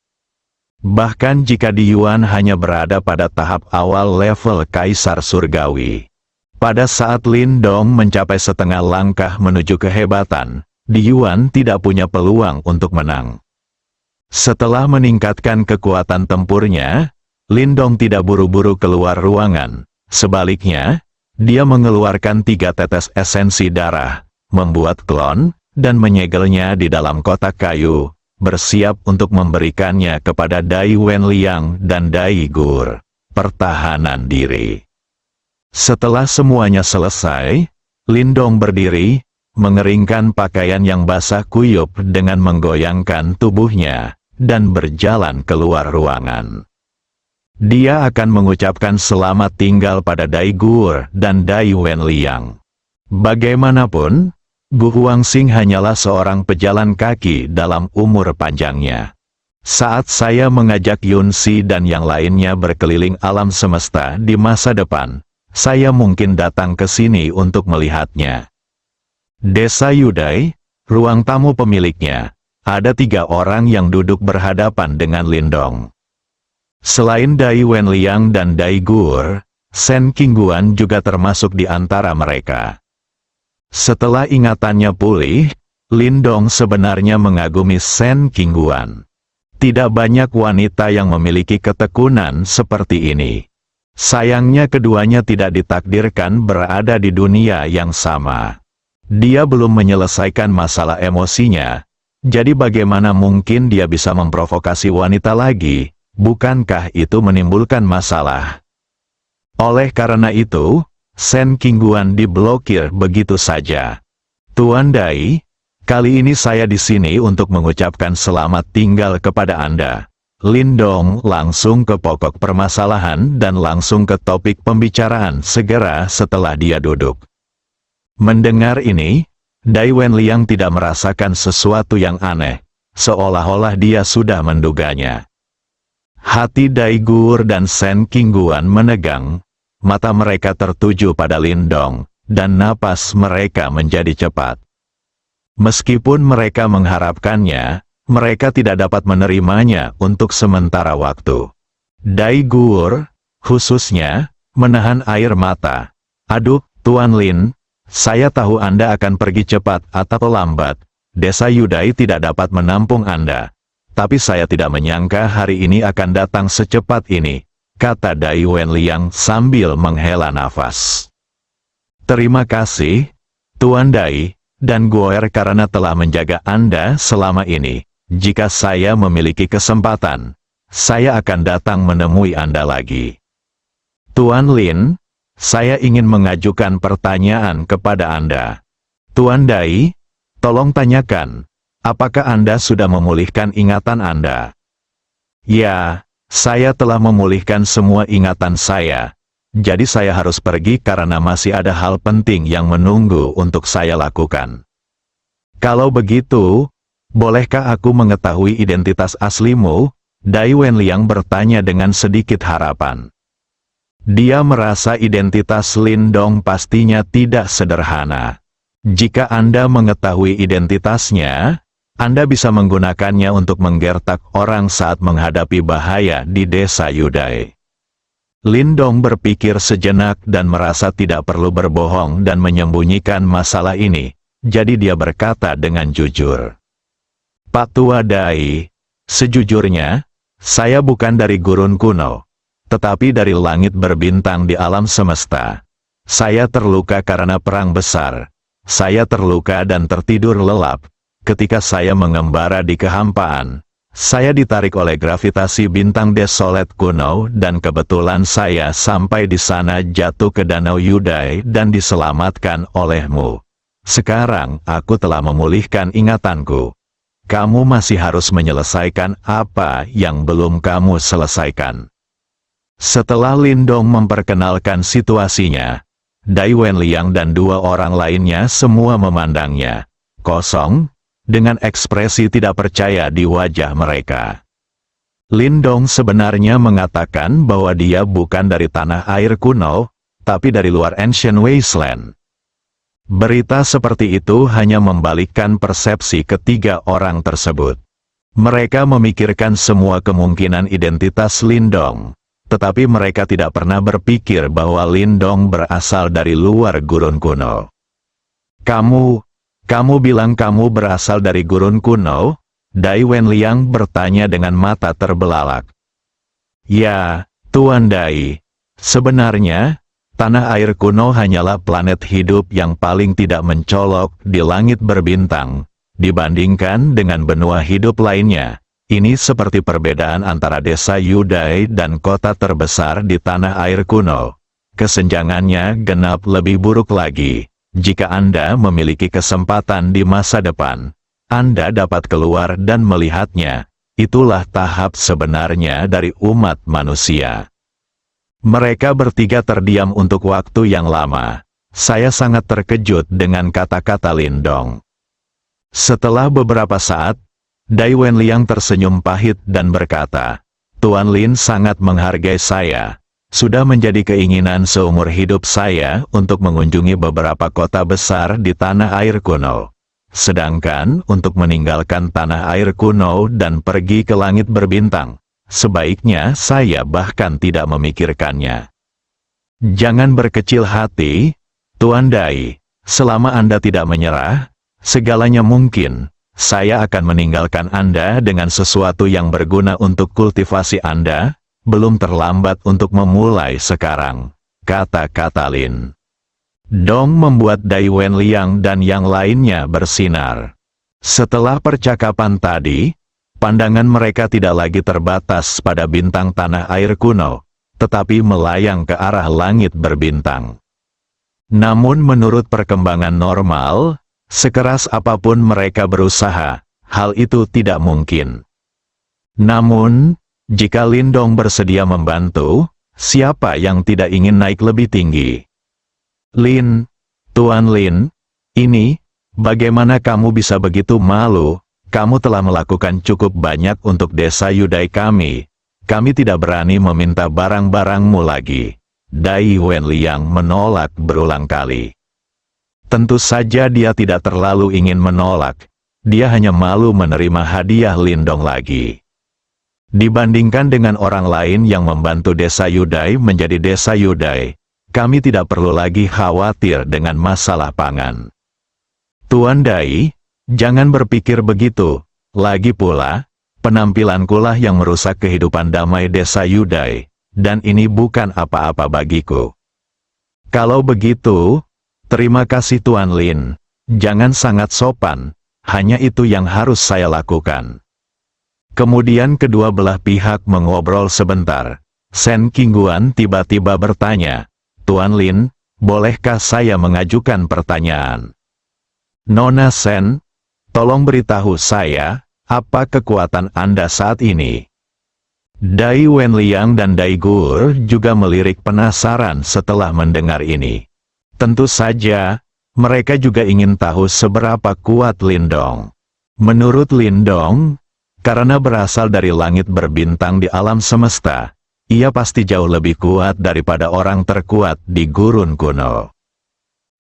Bahkan jika Di Yuan hanya berada pada tahap awal level Kaisar Surgawi. Pada saat Lindong mencapai setengah langkah menuju kehebatan, Di Yuan tidak punya peluang untuk menang. Setelah meningkatkan kekuatan tempurnya, Lindong tidak buru-buru keluar ruangan. Sebaliknya, dia mengeluarkan 3 tetes esensi darah, membuat klon, dan menyegelnya di dalam kotak kayu, bersiap untuk memberikannya kepada Dai Wenliang dan Dai Gur. Pertahanan diri. Setelah semuanya selesai, Lindong berdiri, mengeringkan pakaian yang basah kuyup dengan menggoyangkan tubuhnya, dan berjalan keluar ruangan. Dia akan mengucapkan selamat tinggal pada Dai Gur dan Dai Wenliang. Bagaimanapun, Gu Huangxing hanyalah seorang pejalan kaki dalam umur panjangnya. Saat saya mengajak Yun Si dan yang lainnya berkeliling alam semesta di masa depan, saya mungkin datang ke sini untuk melihatnya. Desa Yudai, ruang tamu pemiliknya, ada 3 orang yang duduk berhadapan dengan Lindong. Selain Dai Wenliang dan Dai Gur, Sen Qingguan juga termasuk di antara mereka. Setelah ingatannya pulih, Lindong sebenarnya mengagumi Sen Qingguan. Tidak banyak wanita yang memiliki ketekunan seperti ini. Sayangnya keduanya tidak ditakdirkan berada di dunia yang sama. Dia belum menyelesaikan masalah emosinya, jadi bagaimana mungkin dia bisa memprovokasi wanita lagi? Bukankah itu menimbulkan masalah? Oleh karena itu, Sen Qingguan diblokir begitu saja. Tuan Dai, kali ini saya di sini untuk mengucapkan selamat tinggal kepada Anda. Lindong langsung ke pokok permasalahan dan langsung ke topik pembicaraan segera setelah dia duduk. Mendengar ini, Dai Wenliang tidak merasakan sesuatu yang aneh, seolah-olah dia sudah menduganya. Hati Dai Gur dan Sen Qingguan menegang, mata mereka tertuju pada Lindong, dan napas mereka menjadi cepat. Meskipun mereka mengharapkannya, mereka tidak dapat menerimanya untuk sementara waktu. Dai Gur, khususnya, menahan air mata. Aduh, Tuan Lin, saya tahu Anda akan pergi cepat atau lambat. Desa Yudai tidak dapat menampung Anda. Tapi saya tidak menyangka hari ini akan datang secepat ini, kata Dai Wenliang sambil menghela nafas. Terima kasih, Tuan Dai, dan Guer karena telah menjaga Anda selama ini. Jika saya memiliki kesempatan, saya akan datang menemui Anda lagi. Tuan Lin, saya ingin mengajukan pertanyaan kepada Anda. Tuan Dai, tolong tanyakan. Apakah Anda sudah memulihkan ingatan Anda? Ya, saya telah memulihkan semua ingatan saya. Jadi saya harus pergi karena masih ada hal penting yang menunggu untuk saya lakukan. Kalau begitu, bolehkah aku mengetahui identitas aslimu? Dai Wenliang bertanya dengan sedikit harapan. Dia merasa identitas Lindong pastinya tidak sederhana. Jika Anda mengetahui identitasnya, Anda bisa menggunakannya untuk menggertak orang saat menghadapi bahaya di desa Yudai. Lindong berpikir sejenak dan merasa tidak perlu berbohong dan menyembunyikan masalah ini, jadi dia berkata dengan jujur. Pak Tua Dai, sejujurnya, saya bukan dari gurun kuno, tetapi dari langit berbintang di alam semesta. Saya terluka karena perang besar. Saya terluka dan tertidur lelap. Ketika saya mengembara di kehampaan, saya ditarik oleh gravitasi bintang desolet kuno dan kebetulan saya sampai di sana jatuh ke Danau Yudai dan diselamatkan olehmu. Sekarang aku telah memulihkan ingatanku. Kamu masih harus menyelesaikan apa yang belum kamu selesaikan. Setelah Lindong memperkenalkan situasinya, Dai Wenliang dan 2 orang lainnya semua memandangnya, kosong, dengan ekspresi tidak percaya di wajah mereka. Lindong sebenarnya mengatakan bahwa dia bukan dari tanah air kuno, tapi dari luar Ancient Wasteland. Berita seperti itu hanya membalikkan persepsi ketiga orang tersebut. Mereka memikirkan semua kemungkinan identitas Lindong, tetapi mereka tidak pernah berpikir bahwa Lindong berasal dari luar gurun kuno. Kamu bilang kamu berasal dari gurun kuno? Dai Wenliang bertanya dengan mata terbelalak. Ya, Tuan Dai. Sebenarnya, tanah air kuno hanyalah planet hidup yang paling tidak mencolok di langit berbintang. Dibandingkan dengan benua hidup lainnya, ini seperti perbedaan antara desa Yudai dan kota terbesar di tanah air kuno. Kesenjangannya genap lebih buruk lagi. Jika Anda memiliki kesempatan di masa depan, Anda dapat keluar dan melihatnya. Itulah tahap sebenarnya dari umat manusia. Mereka bertiga terdiam untuk waktu yang lama. Saya sangat terkejut dengan kata-kata Lindong. Setelah beberapa saat, Dai Wenliang tersenyum pahit dan berkata, Tuan Lin sangat menghargai saya. Sudah menjadi keinginan seumur hidup saya untuk mengunjungi beberapa kota besar di tanah air kuno. Sedangkan untuk meninggalkan tanah air kuno dan pergi ke langit berbintang, sebaiknya saya bahkan tidak memikirkannya. Jangan berkecil hati, Tuan Dai. Selama Anda tidak menyerah, segalanya mungkin. Saya akan meninggalkan Anda dengan sesuatu yang berguna untuk kultivasi Anda. Belum terlambat untuk memulai sekarang, kata-kata Lin Dong membuat Dai Wenliang dan yang lainnya bersinar. Setelah percakapan tadi, pandangan mereka tidak lagi terbatas pada bintang tanah air kuno, tetapi melayang ke arah langit berbintang. Namun menurut perkembangan normal, sekeras apapun mereka berusaha, hal itu tidak mungkin. Namun, jika Lindong bersedia membantu, siapa yang tidak ingin naik lebih tinggi? Lin, Tuan Lin, ini, bagaimana kamu bisa begitu malu? Kamu telah melakukan cukup banyak untuk desa Yudai kami. Kami tidak berani meminta barang-barangmu lagi. Dai Wenliang menolak berulang kali. Tentu saja dia tidak terlalu ingin menolak. Dia hanya malu menerima hadiah Lindong lagi. Dibandingkan dengan orang lain yang membantu desa Yudai menjadi desa Yudai, kami tidak perlu lagi khawatir dengan masalah pangan. Tuan Dai, jangan berpikir begitu. Lagi pula, penampilanku lah yang merusak kehidupan damai desa Yudai, dan ini bukan apa-apa bagiku. Kalau begitu, terima kasih Tuan Lin. Jangan sangat sopan, hanya itu yang harus saya lakukan. Kemudian kedua belah pihak mengobrol sebentar. Sen Qingguan tiba-tiba bertanya, Tuan Lin, bolehkah saya mengajukan pertanyaan? Nona Sen, tolong beritahu saya, apa kekuatan Anda saat ini? Dai Wenliang dan Dai Gur juga melirik penasaran setelah mendengar ini. Tentu saja, mereka juga ingin tahu seberapa kuat Lindong. Menurut Lindong, karena berasal dari langit berbintang di alam semesta, ia pasti jauh lebih kuat daripada orang terkuat di gurun kuno.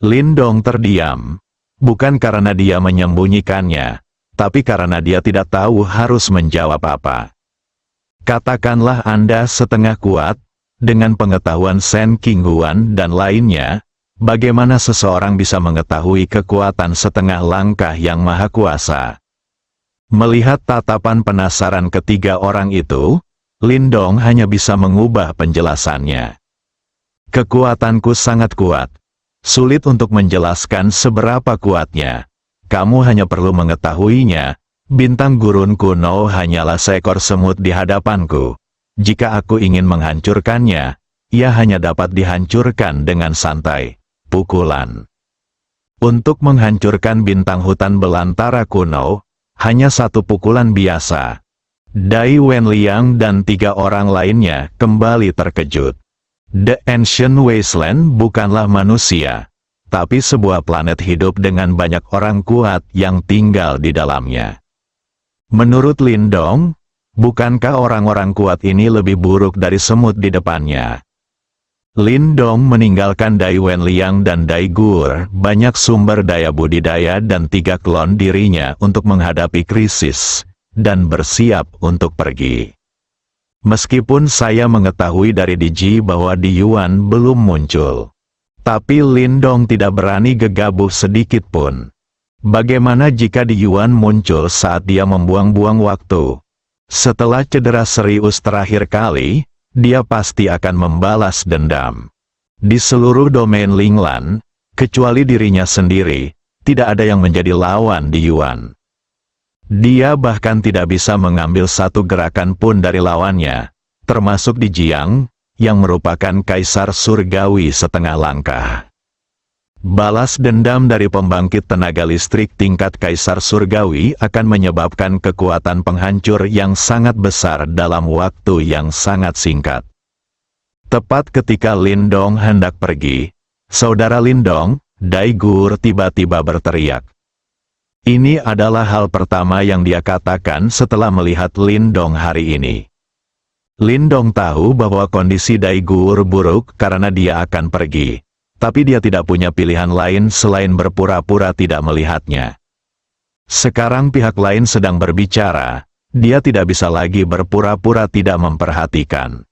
Lindong terdiam, bukan karena dia menyembunyikannya, tapi karena dia tidak tahu harus menjawab apa. Katakanlah Anda setengah kuat, dengan pengetahuan Sen Qingguan dan lainnya, bagaimana seseorang bisa mengetahui kekuatan setengah langkah yang maha kuasa? Melihat tatapan penasaran ketiga orang itu, Lindong hanya bisa mengubah penjelasannya. Kekuatanku sangat kuat. Sulit untuk menjelaskan seberapa kuatnya. Kamu hanya perlu mengetahuinya, bintang gurun kuno hanyalah seekor semut di hadapanku. Jika aku ingin menghancurkannya, ia hanya dapat dihancurkan dengan santai, pukulan. Untuk menghancurkan bintang hutan belantara kuno, hanya satu pukulan biasa. Dai Wenliang dan tiga orang lainnya kembali terkejut. The Ancient Wasteland bukanlah manusia, tapi sebuah planet hidup dengan banyak orang kuat yang tinggal di dalamnya. Menurut Lindong, bukankah orang-orang kuat ini lebih buruk dari semut di depannya? Lindong meninggalkan Dai Wenliang dan Dai Gur banyak sumber daya budidaya dan 3 klon dirinya untuk menghadapi krisis, dan bersiap untuk pergi. Meskipun saya mengetahui dari Diji bahwa Di Yuan belum muncul, tapi Lindong tidak berani gegabah sedikit pun. Bagaimana jika Di Yuan muncul saat dia membuang-buang waktu? Setelah cedera serius terakhir kali, dia pasti akan membalas dendam. Di seluruh domain Linglan, kecuali dirinya sendiri, tidak ada yang menjadi lawan Di Yuan. Dia bahkan tidak bisa mengambil satu gerakan pun dari lawannya, termasuk Di Jiang, yang merupakan kaisar surgawi setengah langkah. Balas dendam dari pembangkit tenaga listrik tingkat kaisar surgawi akan menyebabkan kekuatan penghancur yang sangat besar dalam waktu yang sangat singkat. Tepat ketika Lin Dong hendak pergi, saudara Lin Dong, Dai Gur tiba-tiba berteriak. Ini adalah hal pertama yang dia katakan setelah melihat Lin Dong hari ini. Lin Dong tahu bahwa kondisi Dai Gur buruk karena dia akan pergi. Tapi dia tidak punya pilihan lain selain berpura-pura tidak melihatnya. Sekarang pihak lain sedang berbicara, dia tidak bisa lagi berpura-pura tidak memperhatikan.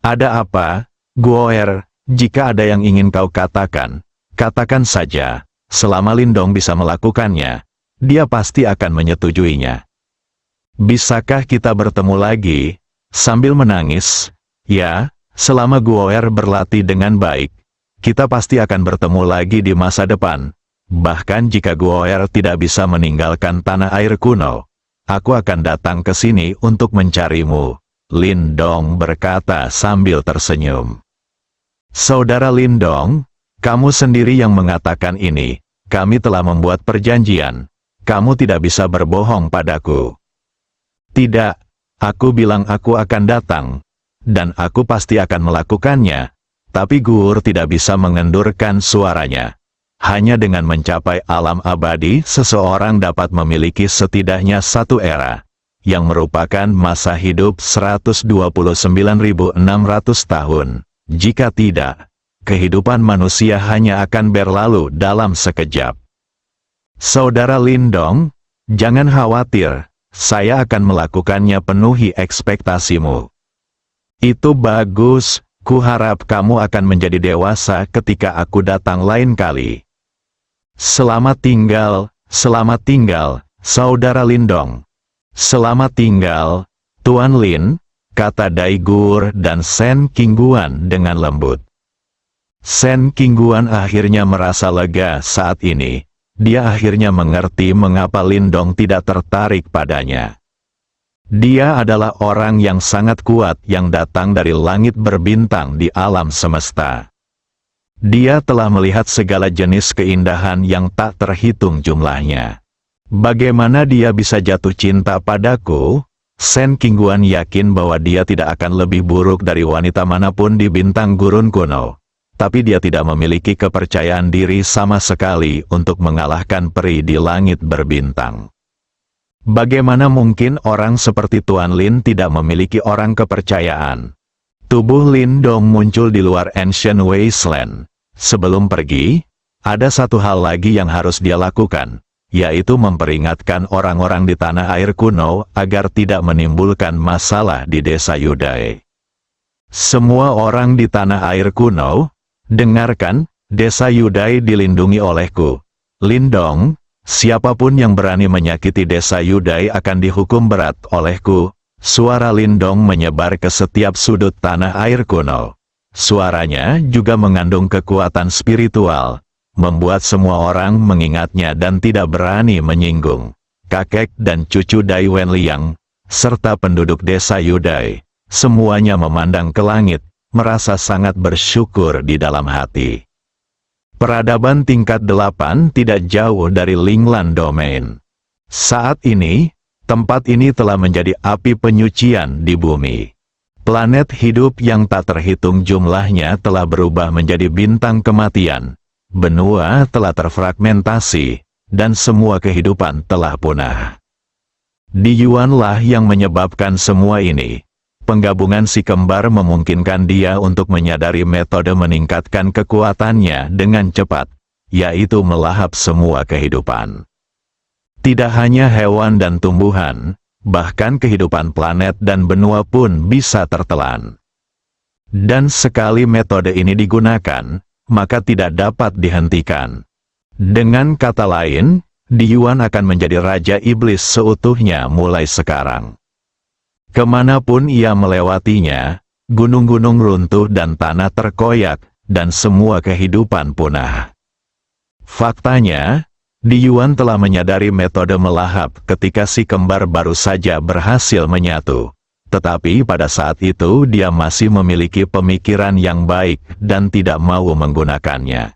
Ada apa, Guoer? Jika ada yang ingin kau katakan, katakan saja. Selama Lin Dong bisa melakukannya, dia pasti akan menyetujuinya. Bisakah kita bertemu lagi? Sambil menangis, ya, selama Guoer berlatih dengan baik, kita pasti akan bertemu lagi di masa depan. Bahkan jika Guoer tidak bisa meninggalkan tanah air kuno, aku akan datang ke sini untuk mencarimu. Lin Dong berkata sambil tersenyum. Saudara Lin Dong, kamu sendiri yang mengatakan ini. Kami telah membuat perjanjian. Kamu tidak bisa berbohong padaku. Tidak, aku bilang aku akan datang. Dan aku pasti akan melakukannya. Tapi Gur tidak bisa mengendurkan suaranya. Hanya dengan mencapai alam abadi, seseorang dapat memiliki setidaknya satu era, yang merupakan masa hidup 129.600 tahun. Jika tidak, kehidupan manusia hanya akan berlalu dalam sekejap. Saudara Lin Dong, jangan khawatir, saya akan melakukannya penuhi ekspektasimu. Itu bagus. Kuharap kamu akan menjadi dewasa ketika aku datang lain kali. Selamat tinggal, saudara Lin Dong. Selamat tinggal, Tuan Lin, kata Dai Gur dan Sen Qingguan dengan lembut. Sen Qingguan akhirnya merasa lega saat ini. Dia akhirnya mengerti mengapa Lin Dong tidak tertarik padanya. Dia adalah orang yang sangat kuat yang datang dari langit berbintang di alam semesta. Dia telah melihat segala jenis keindahan yang tak terhitung jumlahnya. Bagaimana dia bisa jatuh cinta padaku? Sen Qingguan yakin bahwa dia tidak akan lebih buruk dari wanita manapun di bintang gurun kuno. Tapi dia tidak memiliki kepercayaan diri sama sekali untuk mengalahkan peri di langit berbintang. Bagaimana mungkin orang seperti Tuan Lin tidak memiliki orang kepercayaan? Tubuh Lin Dong muncul di luar Ancient Wasteland. Sebelum pergi, ada satu hal lagi yang harus dia lakukan, yaitu memperingatkan orang-orang di tanah air kuno agar tidak menimbulkan masalah di desa Yudai. Semua orang di tanah air kuno, dengarkan, desa Yudai dilindungi olehku. Lin Dong, siapapun yang berani menyakiti desa Yudai akan dihukum berat olehku. Suara Lin Dong menyebar ke setiap sudut tanah air kuno. Suaranya juga mengandung kekuatan spiritual, membuat semua orang mengingatnya dan tidak berani menyinggung. Kakek dan cucu Dai Wenliang, serta penduduk desa Yudai, semuanya memandang ke langit, merasa sangat bersyukur di dalam hati. Peradaban tingkat 8 tidak jauh dari Linglan Domain. Saat ini, tempat ini telah menjadi api penyucian di bumi. Planet hidup yang tak terhitung jumlahnya telah berubah menjadi bintang kematian. Benua telah terfragmentasi, dan semua kehidupan telah punah. Di Yuanlah yang menyebabkan semua ini. Penggabungan si kembar memungkinkan dia untuk menyadari metode meningkatkan kekuatannya dengan cepat, yaitu melahap semua kehidupan. Tidak hanya hewan dan tumbuhan, bahkan kehidupan planet dan benua pun bisa tertelan. Dan sekali metode ini digunakan, maka tidak dapat dihentikan. Dengan kata lain, Di Yuan akan menjadi Raja Iblis seutuhnya mulai sekarang. Kemanapun ia melewatinya, gunung-gunung runtuh dan tanah terkoyak, dan semua kehidupan punah. Faktanya, Di Yuan telah menyadari metode melahap ketika si kembar baru saja berhasil menyatu. Tetapi pada saat itu dia masih memiliki pemikiran yang baik dan tidak mau menggunakannya.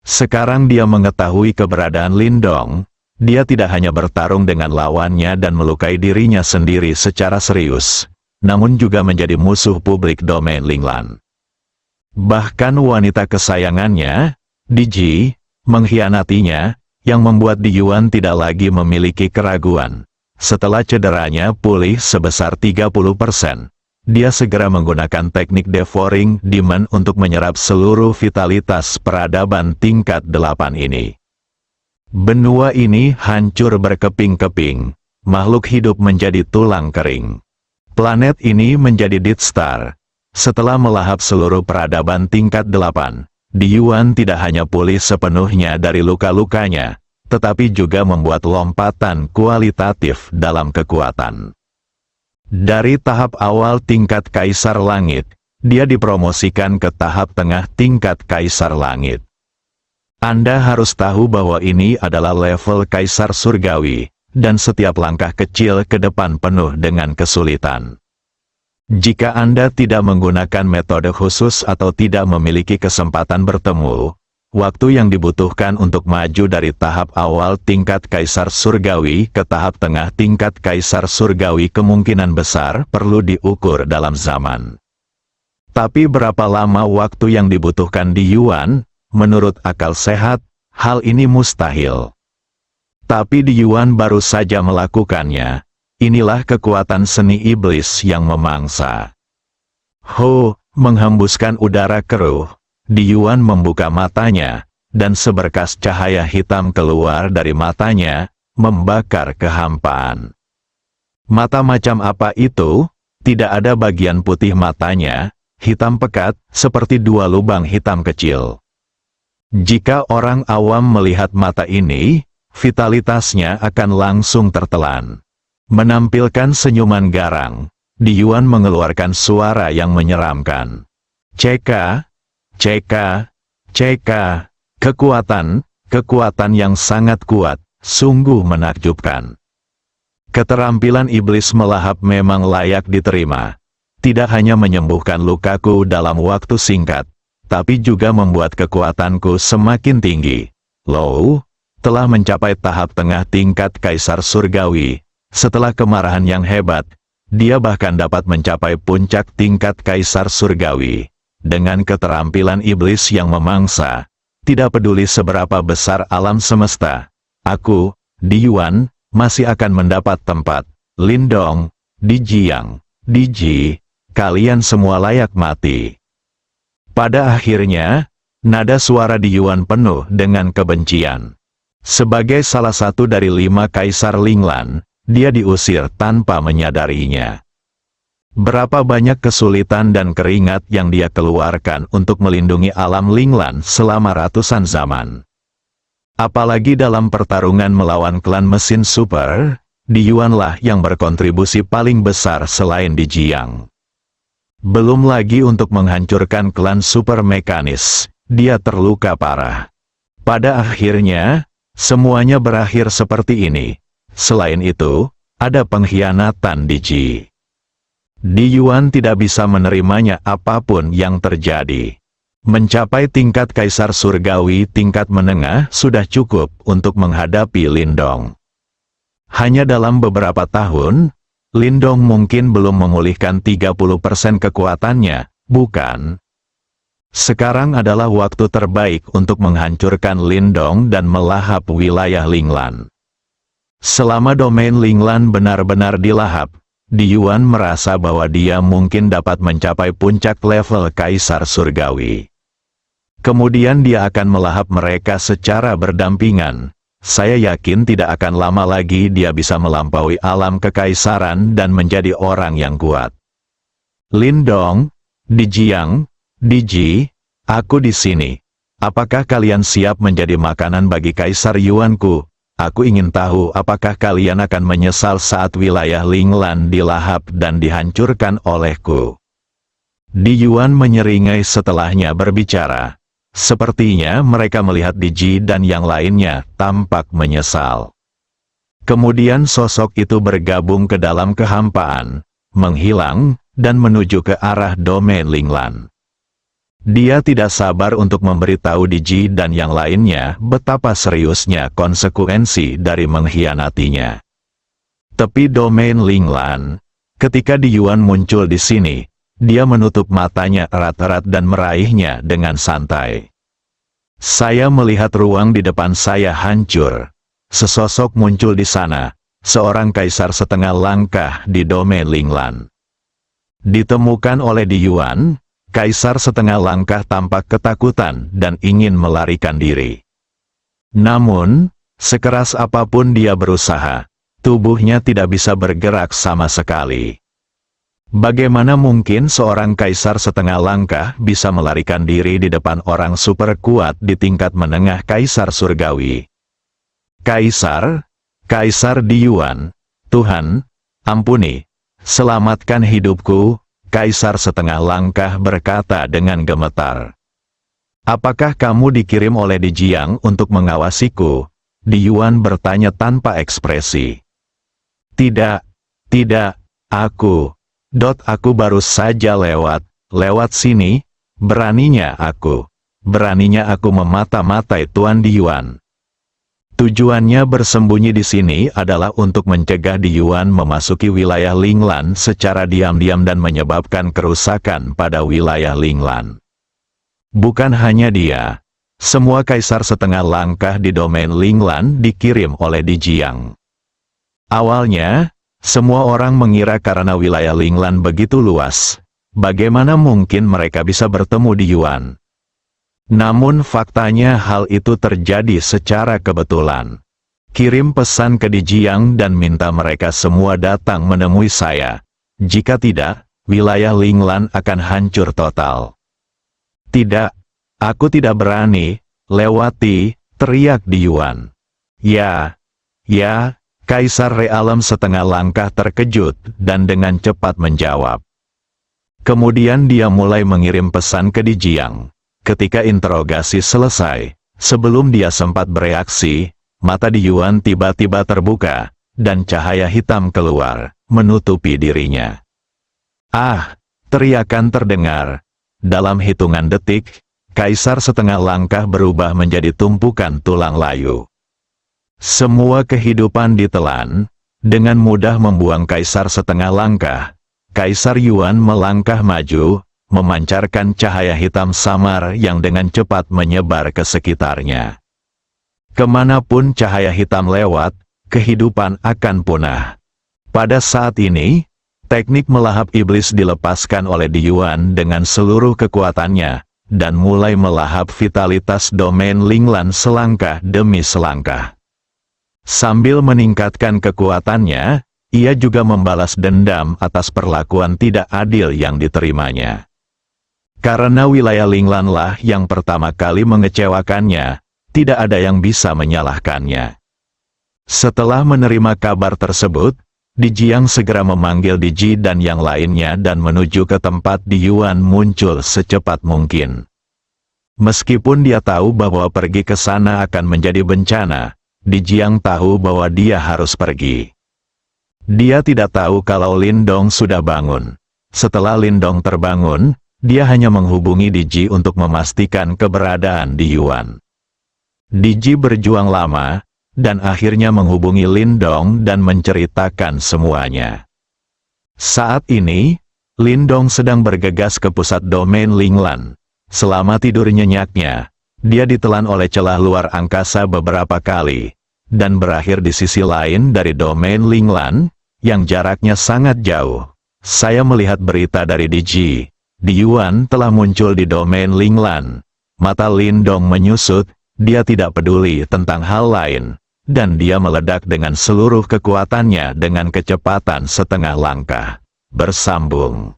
Sekarang dia mengetahui keberadaan Lindong, dia tidak hanya bertarung dengan lawannya dan melukai dirinya sendiri secara serius, namun juga menjadi musuh publik domain Linglan. Bahkan wanita kesayangannya, Di Ji, mengkhianatinya, yang membuat Di Yuan tidak lagi memiliki keraguan. Setelah cederanya pulih sebesar 30%, dia segera menggunakan teknik devouring demon untuk menyerap seluruh vitalitas peradaban tingkat 8 ini. Benua ini hancur berkeping-keping, makhluk hidup menjadi tulang kering. Planet ini menjadi Death Star. Setelah melahap seluruh peradaban tingkat 8, Di Yuan tidak hanya pulih sepenuhnya dari luka-lukanya, tetapi juga membuat lompatan kualitatif dalam kekuatan. Dari tahap awal tingkat Kaisar Langit, dia dipromosikan ke tahap tengah tingkat Kaisar Langit. Anda harus tahu bahwa ini adalah level Kaisar Surgawi, dan setiap langkah kecil ke depan penuh dengan kesulitan. Jika Anda tidak menggunakan metode khusus atau tidak memiliki kesempatan bertemu, waktu yang dibutuhkan untuk maju dari tahap awal tingkat Kaisar Surgawi ke tahap tengah tingkat Kaisar Surgawi kemungkinan besar perlu diukur dalam zaman. Tapi berapa lama waktu yang dibutuhkan Di Yuan? Menurut akal sehat, hal ini mustahil. Tapi Di Yuan baru saja melakukannya. Inilah kekuatan seni iblis yang memangsa. Ho, menghembuskan udara keruh. Di Yuan membuka matanya, dan seberkas cahaya hitam keluar dari matanya, membakar kehampaan. Mata macam apa itu? Tidak ada bagian putih matanya, hitam pekat, seperti dua lubang hitam kecil. Jika orang awam melihat mata ini, vitalitasnya akan langsung tertelan. Menampilkan senyuman garang, Di Yuan mengeluarkan suara yang menyeramkan. CK, CK, CK, kekuatan yang sangat kuat, sungguh menakjubkan. Keterampilan iblis melahap memang layak diterima. Tidak hanya menyembuhkan lukaku dalam waktu singkat, tapi juga membuat kekuatanku semakin tinggi. Low, telah mencapai tahap tengah tingkat Kaisar Surgawi. Setelah kemarahan yang hebat, dia bahkan dapat mencapai puncak tingkat Kaisar Surgawi. Dengan keterampilan iblis yang memangsa, tidak peduli seberapa besar alam semesta, aku, Di Yuan, masih akan mendapat tempat. Lindong, Di Jiang, Di Ji, kalian semua layak mati. Pada akhirnya, nada suara Di Yuan penuh dengan kebencian. Sebagai salah satu dari 5 Kaisar Linglan, dia diusir tanpa menyadarinya. Berapa banyak kesulitan dan keringat yang dia keluarkan untuk melindungi alam Linglan selama ratusan zaman. Apalagi dalam pertarungan melawan klan mesin super, Di Yuanlah yang berkontribusi paling besar selain Di Jiang. Belum lagi untuk menghancurkan klan super mekanis, dia terluka parah. Pada akhirnya, semuanya berakhir seperti ini. Selain itu, ada pengkhianatan Di Ji. Di Yuan tidak bisa menerimanya apapun yang terjadi. Mencapai tingkat Kaisar Surgawi tingkat menengah sudah cukup untuk menghadapi Lindong. Hanya dalam beberapa tahun, Lindong mungkin belum memulihkan 30% kekuatannya, bukan? Sekarang adalah waktu terbaik untuk menghancurkan Lindong dan melahap wilayah Linglan. Selama domain Linglan benar-benar dilahap, Di Yuan merasa bahwa dia mungkin dapat mencapai puncak level Kaisar Surgawi. Kemudian dia akan melahap mereka secara berdampingan. Saya yakin tidak akan lama lagi dia bisa melampaui alam kekaisaran dan menjadi orang yang kuat. Lindong, Di Jiang, Di Ji, aku di sini. Apakah kalian siap menjadi makanan bagi Kaisar Yuanku? aku ingin tahu apakah kalian akan menyesal saat wilayah Linglan dilahap dan dihancurkan olehku. Di Yuan menyeringai setelahnya berbicara. Sepertinya mereka melihat Di Ji dan yang lainnya tampak menyesal. Kemudian sosok itu bergabung ke dalam kehampaan, menghilang, dan menuju ke arah domain Linglan. Dia tidak sabar untuk memberitahu Di Ji dan yang lainnya betapa seriusnya konsekuensi dari mengkhianatinya. Tepi domain Linglan, ketika Di Yuan muncul di sini, dia menutup matanya erat-erat dan meraihnya dengan santai. Saya melihat ruang di depan saya hancur. Sesosok muncul di sana, seorang kaisar setengah langkah di domain Linglan. Ditemukan oleh Di Yuan, kaisar setengah langkah tampak ketakutan dan ingin melarikan diri. Namun, sekeras apapun dia berusaha, tubuhnya tidak bisa bergerak sama sekali. Bagaimana mungkin seorang kaisar setengah langkah bisa melarikan diri di depan orang super kuat di tingkat menengah kaisar surgawi? Kaisar Di Yuan, Tuhan, ampuni, selamatkan hidupku, kaisar setengah langkah berkata dengan gemetar. Apakah kamu dikirim oleh Di Jiang untuk mengawasiku? Di Yuan bertanya tanpa ekspresi. Tidak, aku baru saja lewat sini, beraninya aku memata-matai Tuan Di Yuan. Tujuannya bersembunyi di sini adalah untuk mencegah Di Yuan memasuki wilayah Linglan secara diam-diam dan menyebabkan kerusakan pada wilayah Linglan. Bukan hanya dia, semua kaisar setengah langkah di domain Linglan dikirim oleh Di Jiang. Awalnya, semua orang mengira karena wilayah Linglan begitu luas, bagaimana mungkin mereka bisa bertemu Di Yuan? Namun faktanya hal itu terjadi secara kebetulan. Kirim pesan ke Di Jiang dan minta mereka semua datang menemui saya. Jika tidak, wilayah Linglan akan hancur total. Tidak, aku tidak berani lewati, teriak Di Yuan. Ya, Kaisar Realem setengah langkah terkejut dan dengan cepat menjawab. Kemudian dia mulai mengirim pesan ke Di Jiang. Ketika interogasi selesai, sebelum dia sempat bereaksi, mata Di Yuan tiba-tiba terbuka, dan cahaya hitam keluar, menutupi dirinya. Ah! Teriakan terdengar. Dalam hitungan detik, kaisar setengah langkah berubah menjadi tumpukan tulang layu. Semua kehidupan ditelan, dengan mudah membuang kaisar setengah langkah. Kaisar Yuan melangkah maju, memancarkan cahaya hitam samar yang dengan cepat menyebar ke sekitarnya. Kemanapun cahaya hitam lewat, kehidupan akan punah. Pada saat ini, teknik melahap iblis dilepaskan oleh Di Yuan dengan seluruh kekuatannya, dan mulai melahap vitalitas domain Linglan selangkah demi selangkah. Sambil meningkatkan kekuatannya, ia juga membalas dendam atas perlakuan tidak adil yang diterimanya. Karena wilayah Linglanlah yang pertama kali mengecewakannya, tidak ada yang bisa menyalahkannya. Setelah menerima kabar tersebut, Di Jiang segera memanggil Di Ji dan yang lainnya dan menuju ke tempat Di Yuan muncul secepat mungkin. Meskipun dia tahu bahwa pergi ke sana akan menjadi bencana, Di Jiang tahu bahwa dia harus pergi. Dia tidak tahu kalau Lindong sudah bangun. Setelah Lindong terbangun, dia hanya menghubungi Di Ji untuk memastikan keberadaan Di Yuan. Di Ji berjuang lama, dan akhirnya menghubungi Lindong dan menceritakan semuanya. Saat ini, Lindong sedang bergegas ke pusat domain Linglan. Selama tidur nyenyaknya, dia ditelan oleh celah luar angkasa beberapa kali, dan berakhir di sisi lain dari domain Linglan, yang jaraknya sangat jauh. Saya melihat berita dari Di Ji. Di Yuan telah muncul di domain Linglan. Mata Lindong menyusut, dia tidak peduli tentang hal lain, dan dia meledak dengan seluruh kekuatannya dengan kecepatan setengah langkah. Bersambung.